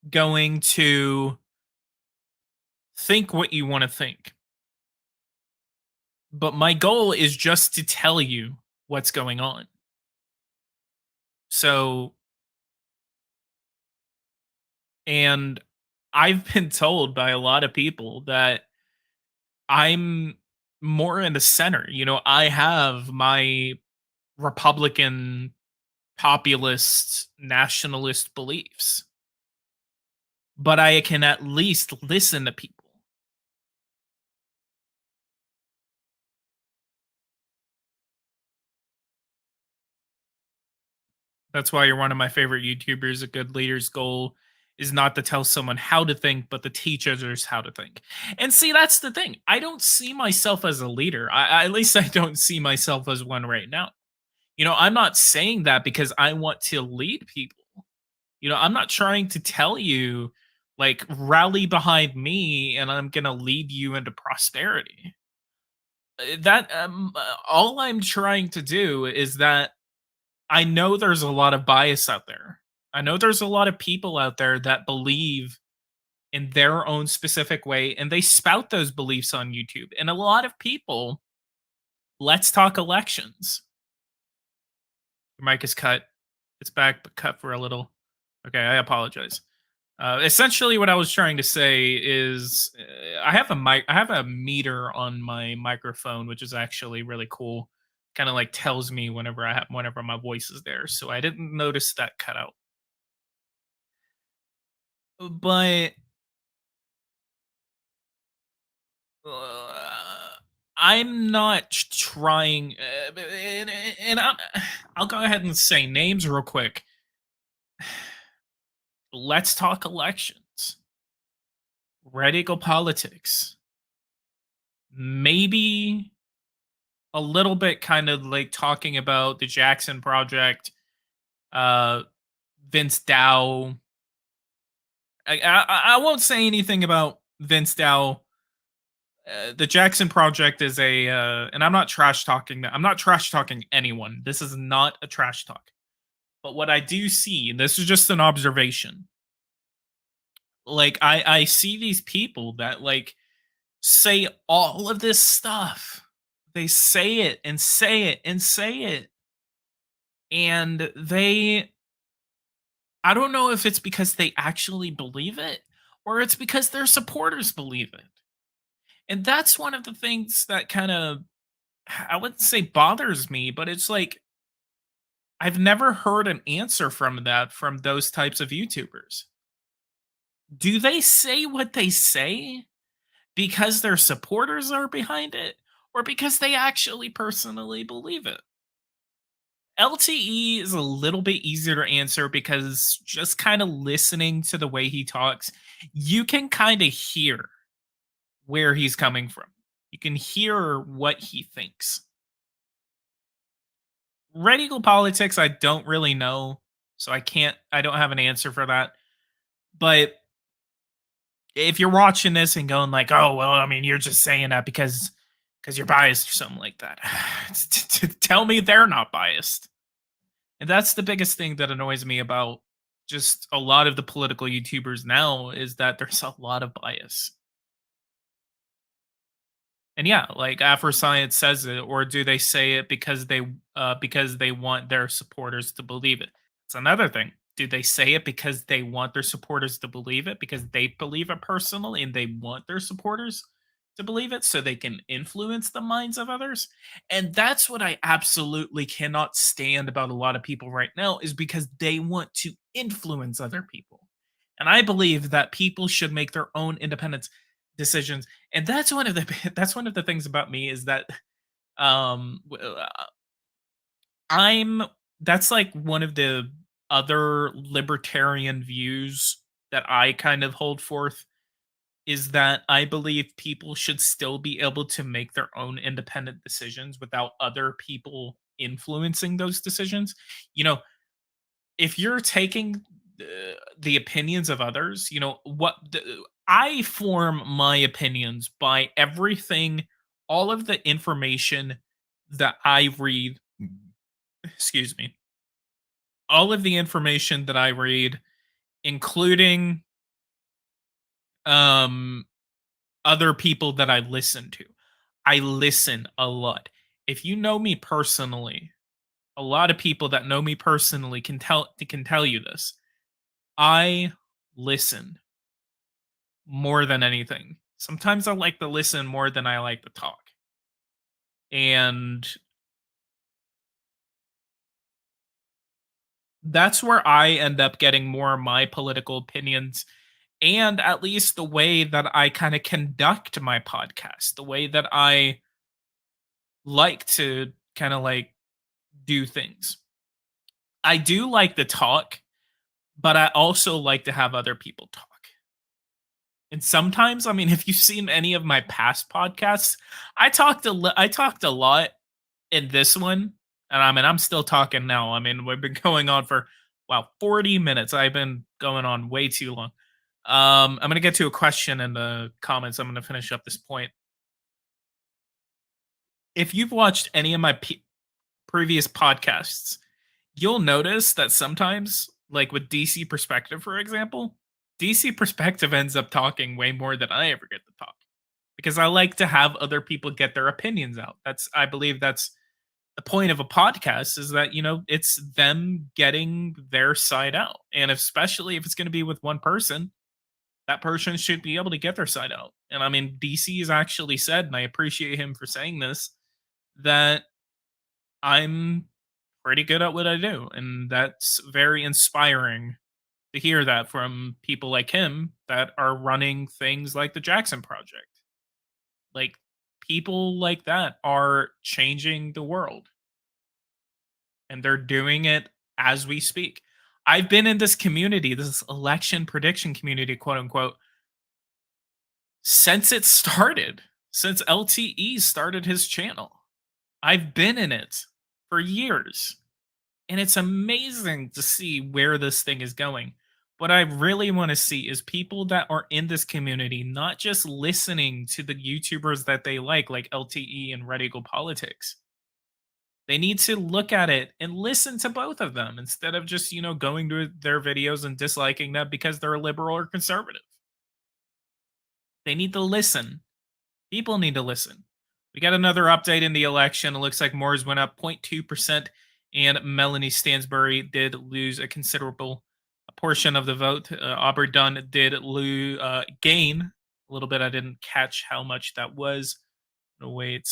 going to think what you want to think. But my goal is just to tell you what's going on. So, and I've been told by a lot of people that I'm more in the center. I have my Republican, populist, nationalist beliefs, but I can at least listen to people. That's why you're one of my favorite YouTubers. A good leader's goal is not to tell someone how to think, but to teach others how to think. And see, that's the thing. I don't see myself as a leader. At least I don't see myself as one right now. I'm not saying that because I want to lead people. I'm not trying to tell you, like, rally behind me and I'm going to lead you into prosperity. All I'm trying to do is that I know there's a lot of bias out there. I know there's a lot of people out there that believe in their own specific way and they spout those beliefs on YouTube. And a lot of people, let's talk elections. Your mic is cut. It's back, but cut for a little. Okay, I apologize. Essentially, what I was trying to say is, I have a meter on my microphone, which is actually really cool. Kind of like tells me whenever my voice is there. So I didn't notice that cut out. But I'm not trying, and I'll go ahead and say names real quick. Let's talk elections. Radical politics. Maybe a little bit kind of like talking about the Jackson Project, Vince Dow. I won't say anything about Vince Dow. The Jackson Project is and I'm not trash talking. I'm not trash talking anyone. This is not a trash talk. But what I do see, and this is just an observation, like I see these people that like say all of this stuff. They say it and say it and say it. And I don't know if it's because they actually believe it or it's because their supporters believe it. And that's one of the things that kind of, I wouldn't say bothers me, but it's like, I've never heard an answer from those types of YouTubers. Do they say what they say because their supporters are behind it or because they actually personally believe it? LTE is a little bit easier to answer because just kind of listening to the way he talks, you can kind of hear where he's coming from. You can hear what he thinks. Radical politics, I don't really know, so I don't have an answer for that. But if you're watching this and going like, "Oh, well, I mean, you're just saying that because you're biased or something like that," tell me they're not biased. And that's the biggest thing that annoys me about just a lot of the political YouTubers now is that there's a lot of bias. And yeah, like Afro Science says it, or do they say it because they want their supporters to believe it? It's another thing. Do they say it because they want their supporters to believe it because they believe it personally and they want their supporters to believe it so they can influence the minds of others? And that's what I absolutely cannot stand about a lot of people right now is because they want to influence other people. And I believe that people should make their own independent decisions. And that's one of the that's one of the things about me is that um w- uh, That's like one of the other libertarian views that I kind of hold forth, is that I believe people should still be able to make their own independent decisions without other people influencing those decisions. You know, if you're taking the opinions of others, I form my opinions by everything, all of the information that I read, excuse me, all of the information that I read, including um other people that I listen to. I listen a lot. If you know me personally, a lot of people that know me personally can tell you this. I listen more than anything. Sometimes I like to listen more than I like to talk. And that's where I end up getting more of my political opinions, and at least the way that I kind of conduct my podcast, the way that I like to kind of like do things. I do like to talk, but I also like to have other people talk. And sometimes, I mean, if you've seen any of my past podcasts, I talked a lot in this one, and I mean, I'm still talking now. I mean, we've been going on for 40 minutes. I've been going on way too long. I'm gonna get to a question in the comments. I'm gonna finish up this point. If you've watched any of my previous podcasts, you'll notice that sometimes, like with DC Perspective, for example, DC Perspective ends up talking way more than I ever get to talk, because I like to have other people get their opinions out. I believe that's the point of a podcast, is that, it's them getting their side out. And especially if it's going to be with one person, that person should be able to get their side out. And I mean, DC has actually said, and I appreciate him for saying this, that I'm pretty good at what I do. And that's very inspiring to hear that from people like him that are running things like the Jackson Project. Like, people like that are changing the world, and they're doing it as we speak. I've been in this community, this election prediction community, quote unquote, since it started, since LTE started his channel. I've been in it for years. And it's amazing to see where this thing is going. What I really want to see is people that are in this community not just listening to the YouTubers that they like LTE and Red Eagle Politics. They need to look at it and listen to both of them instead of just, going to their videos and disliking them because they're liberal or conservative. They need to listen. People need to listen. We got another update in the election. It looks like Moores went up 0.2%, and Melanie Stansbury did lose a considerable portion of the vote. Aubrey Dunn did gain a little bit. I didn't catch how much that was. Wait.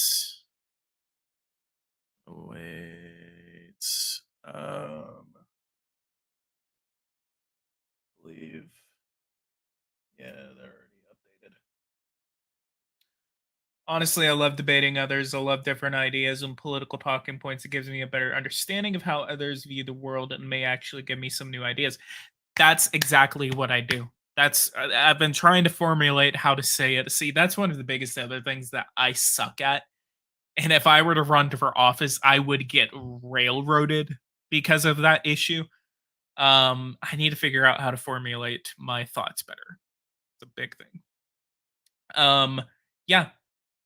Believe. Yeah, they're already updated. Honestly, I love debating others. I love different ideas and political talking points. It gives me a better understanding of how others view the world and may actually give me some new ideas. That's exactly what I do. I've been trying to formulate how to say it. See, that's one of the biggest other things that I suck at. And if I were to run for office, I would get railroaded because of that issue. I need to figure out how to formulate my thoughts better. It's a big thing. Yeah,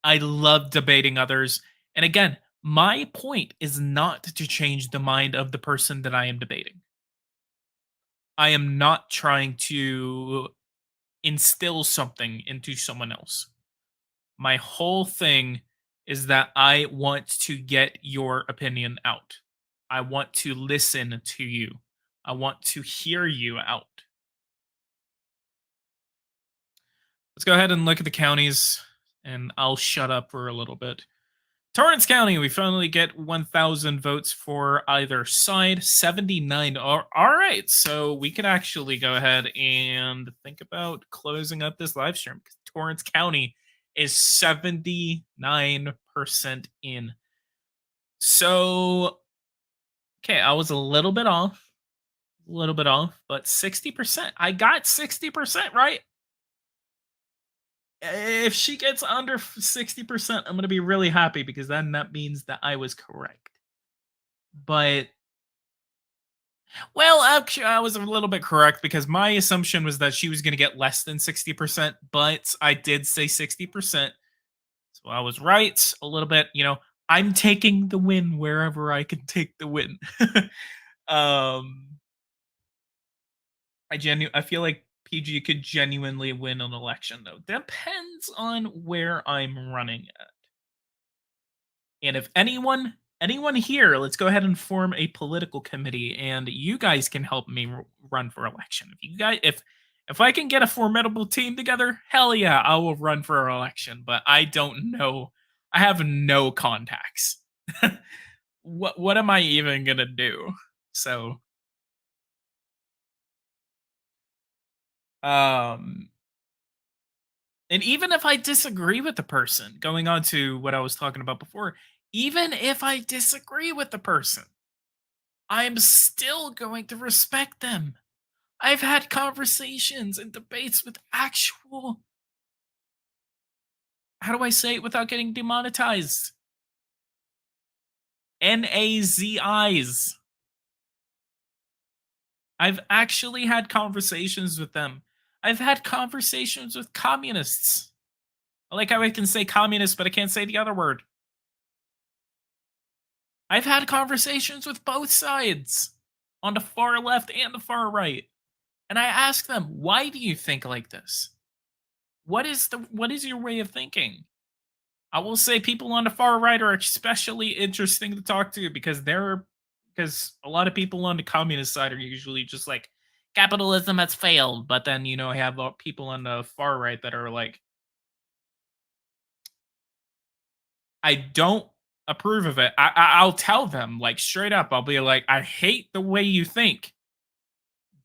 I love debating others. And again, my point is not to change the mind of the person that I am debating. I am not trying to instill something into someone else. My whole thing is that I want to get your opinion out. I want to listen to you. I want to hear you out. Let's go ahead and look at the counties, and I'll shut up for a little bit. Torrance County, we finally get 1,000 votes for either side, 79. All right, so we can actually go ahead and think about closing up this live stream. Torrance County is 79% in. So Okay, I was a little bit off. A little bit off, but 60%. I got 60% right. If she gets under 60%, I'm going to be really happy because then that means that I was correct. But, well, actually, I was a little bit correct because my assumption was that she was going to get less than 60%, but I did say 60%. So I was right a little bit. I'm taking the win wherever I can take the win. um, I feel like PG could genuinely win an election though. Depends on where I'm running at. And if anyone here, let's go ahead and form a political committee and you guys can help me run for election. If I can get a formidable team together, hell yeah, I will run for election, but I don't know. I have no contacts. What am I even going to do? So um and even if I disagree with the person, going on to what I was talking about before, even if I disagree with the person, I'm still going to respect them. I've had conversations and debates with actual, how do I say it without getting demonetized? NAZIs. I've actually had conversations with them. I've had conversations with communists. I like how I can say communist, but I can't say the other word. I've had conversations with both sides, on the far left and the far right. And I ask them, why do you think like this? What is your way of thinking? I will say people on the far right are especially interesting to talk to because a lot of people on the communist side are usually just like capitalism has failed, but then I have people on the far right that are like, I don't approve of it. I'll tell them like straight up. I'll be like, I hate the way you think,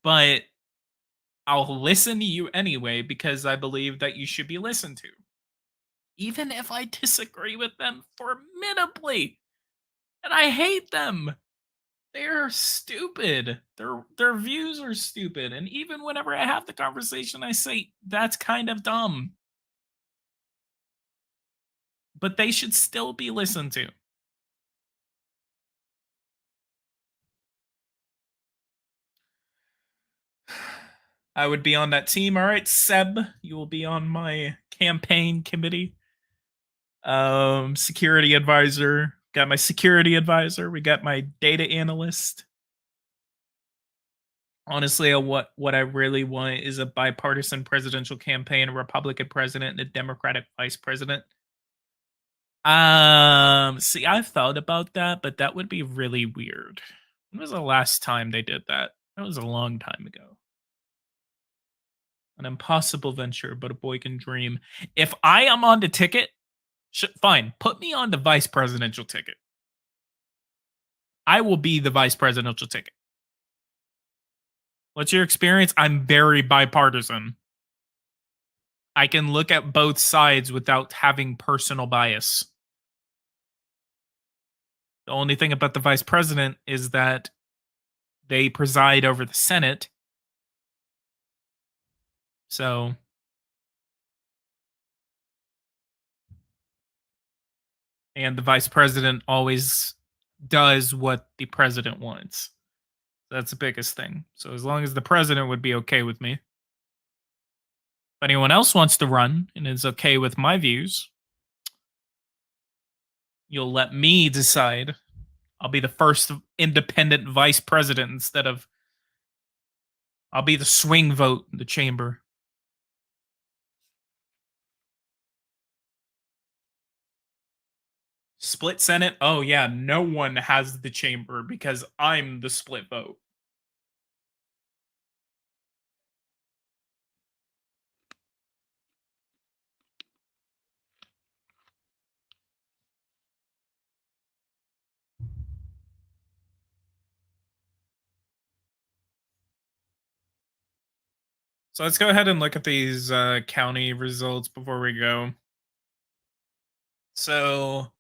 but I'll listen to you anyway because I believe that you should be listened to, even if I disagree with them formidably. And I hate them. They're stupid. Their views are stupid. And even whenever I have the conversation, I say that's kind of dumb. But they should still be listened to. I would be on that team. All right, Seb, you will be on my campaign committee. Security advisor. Got my security advisor. We got my data analyst. Honestly, what I really want is a bipartisan presidential campaign, a Republican president, and a Democratic vice president. See, I've thought about that, but that would be really weird. When was the last time they did that? That was a long time ago. An impossible venture, but a boy can dream. If I am on the ticket, fine, put me on the vice presidential ticket. I will be the vice presidential ticket. What's your experience? I'm very bipartisan. I can look at both sides without having personal bias. The only thing about the vice president is that they preside over the Senate. So, and the vice president always does what the president wants. That's the biggest thing. So, as long as the president would be okay with me, if anyone else wants to run and is okay with my views, you'll let me decide. I'll be the first independent vice president instead of I'll be the swing vote in the chamber. Split Senate? Oh yeah, no one has the chamber because I'm the split vote. So let's go ahead and look at these county results before we go. So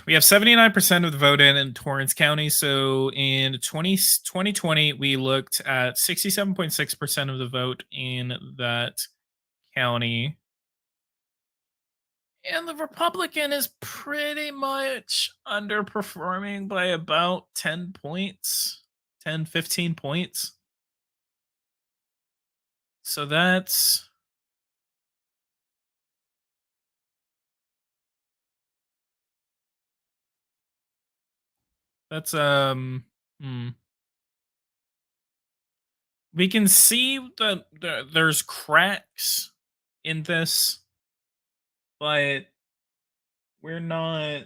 We have 79% of the vote in Torrance County. So in 2020, we looked at 67.6% of the vote in that county. And the Republican is pretty much underperforming by about 10 points, 10, 15 points. So that's we can see that there's cracks in this, but we're not.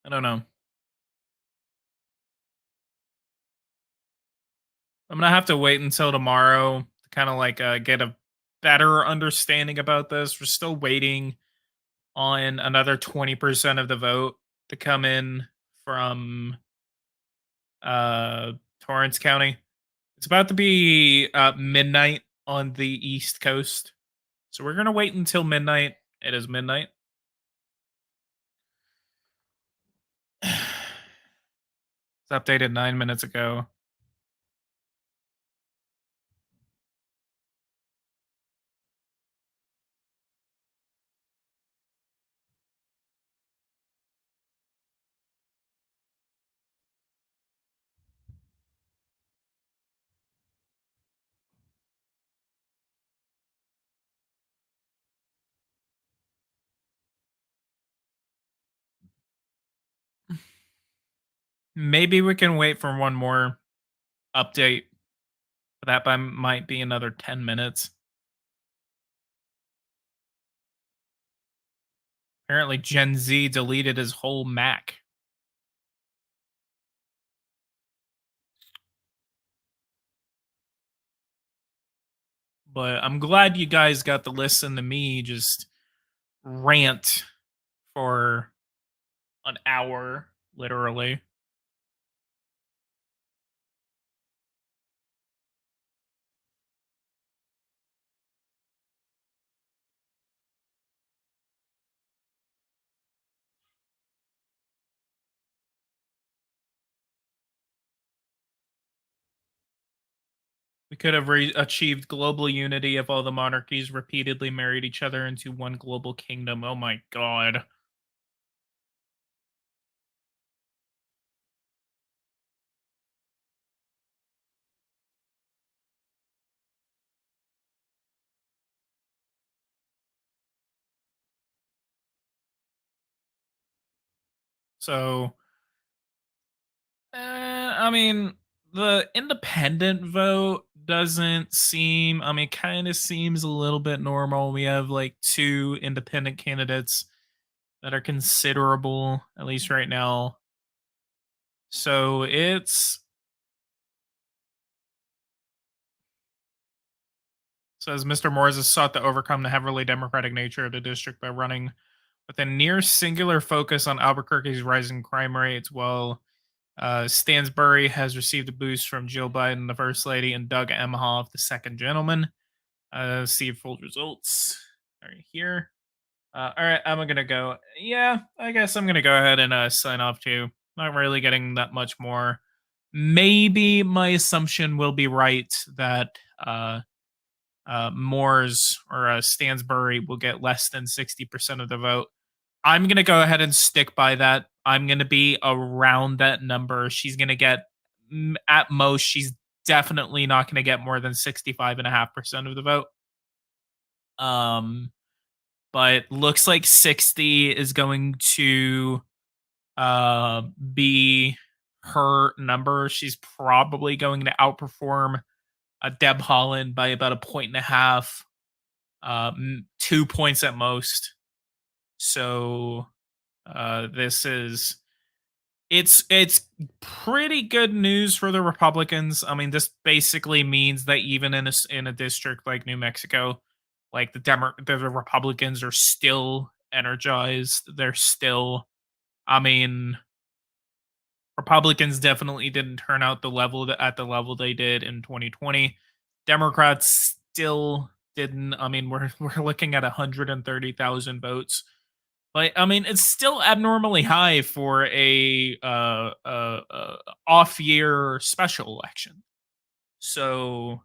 I don't know. I'm gonna have to wait until tomorrow to kind of like get a better understanding about this. We're still waiting on another 20% of the vote to come in from uh Torrance County. It's about to be midnight on the East Coast. So we're gonna wait until midnight. It is midnight. It's updated 9 minutes ago. Maybe we can wait for one more update. Might be another 10 minutes. Apparently, Gen Z deleted his whole Mac. But I'm glad you guys got to listen to me just rant for an hour, literally. We could have achieved global unity if all the monarchies repeatedly married each other into one global kingdom. Oh my god. So, I mean, the independent vote doesn't seem, I mean, kind of seems a little bit normal. We have like 2 independent candidates that are considerable, at least right now. So it's says Mr. Moores has sought to overcome the heavily democratic nature of the district by running with a near singular focus on Albuquerque's rising crime rates, while Stansbury has received a boost from Jill Biden, the First Lady, and Doug Emhoff, the Second Gentleman. See full results right here. All right, I'm gonna go. Yeah, I guess I'm gonna go ahead and sign off too. Not really getting that much more. Maybe my assumption will be right that Moores or Stansbury will get less than 60% of the vote. I'm going to go ahead and stick by that. I'm going to be around that number. She's going to get, at most, she's definitely not going to get more than 65.5% of the vote. But looks like 60 is going to be her number. She's probably going to outperform Deb Holland by about a point and a half, 2 points at most. So this is it's pretty good news for the Republicans. I mean, this basically means that even in a district like New Mexico, like the Republicans are still energized. They're still, I mean, Republicans definitely didn't turn out at the level they did in 2020. Democrats still didn't. I mean, we're looking at 130,000 votes. But I mean, it's still abnormally high for a off year special election. So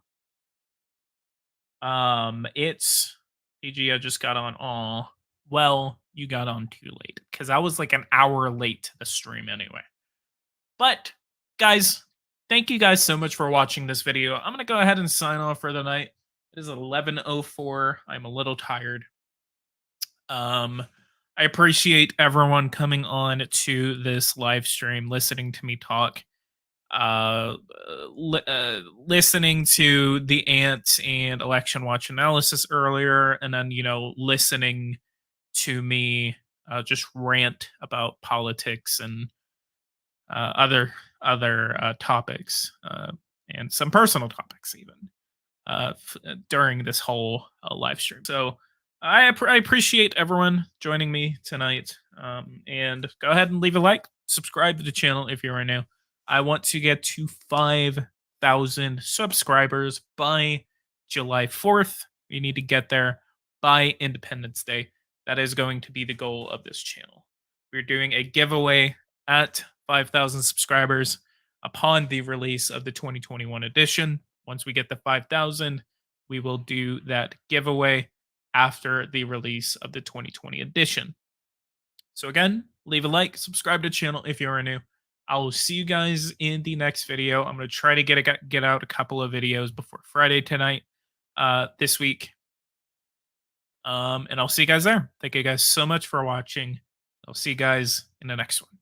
it's PG. I just got on all. Well, you got on too late because I was like an hour late to the stream anyway. But guys, thank you guys so much for watching this video. I'm gonna go ahead and sign off for the night. It is 11:04. I'm a little tired. I appreciate everyone coming on to this live stream, listening to me talk, listening to the Ant and Election Watch analysis earlier, and then listening to me just rant about politics and other topics and some personal topics even during this whole live stream. So I appreciate everyone joining me tonight. And go ahead and leave a like, subscribe to the channel if you are new. I want to get to 5,000 subscribers by July 4th. We need to get there by Independence Day. That is going to be the goal of this channel. We're doing a giveaway at 5,000 subscribers upon the release of the 2021 edition. Once we get the 5,000, we will do that giveaway after the release of the 2020 edition. So again, leave a like, subscribe to the channel if you are new. I will see you guys in the next video. I'm going to try to get out a couple of videos before Friday tonight, this week. And I'll see you guys there. Thank you guys so much for watching. I'll see you guys in the next one.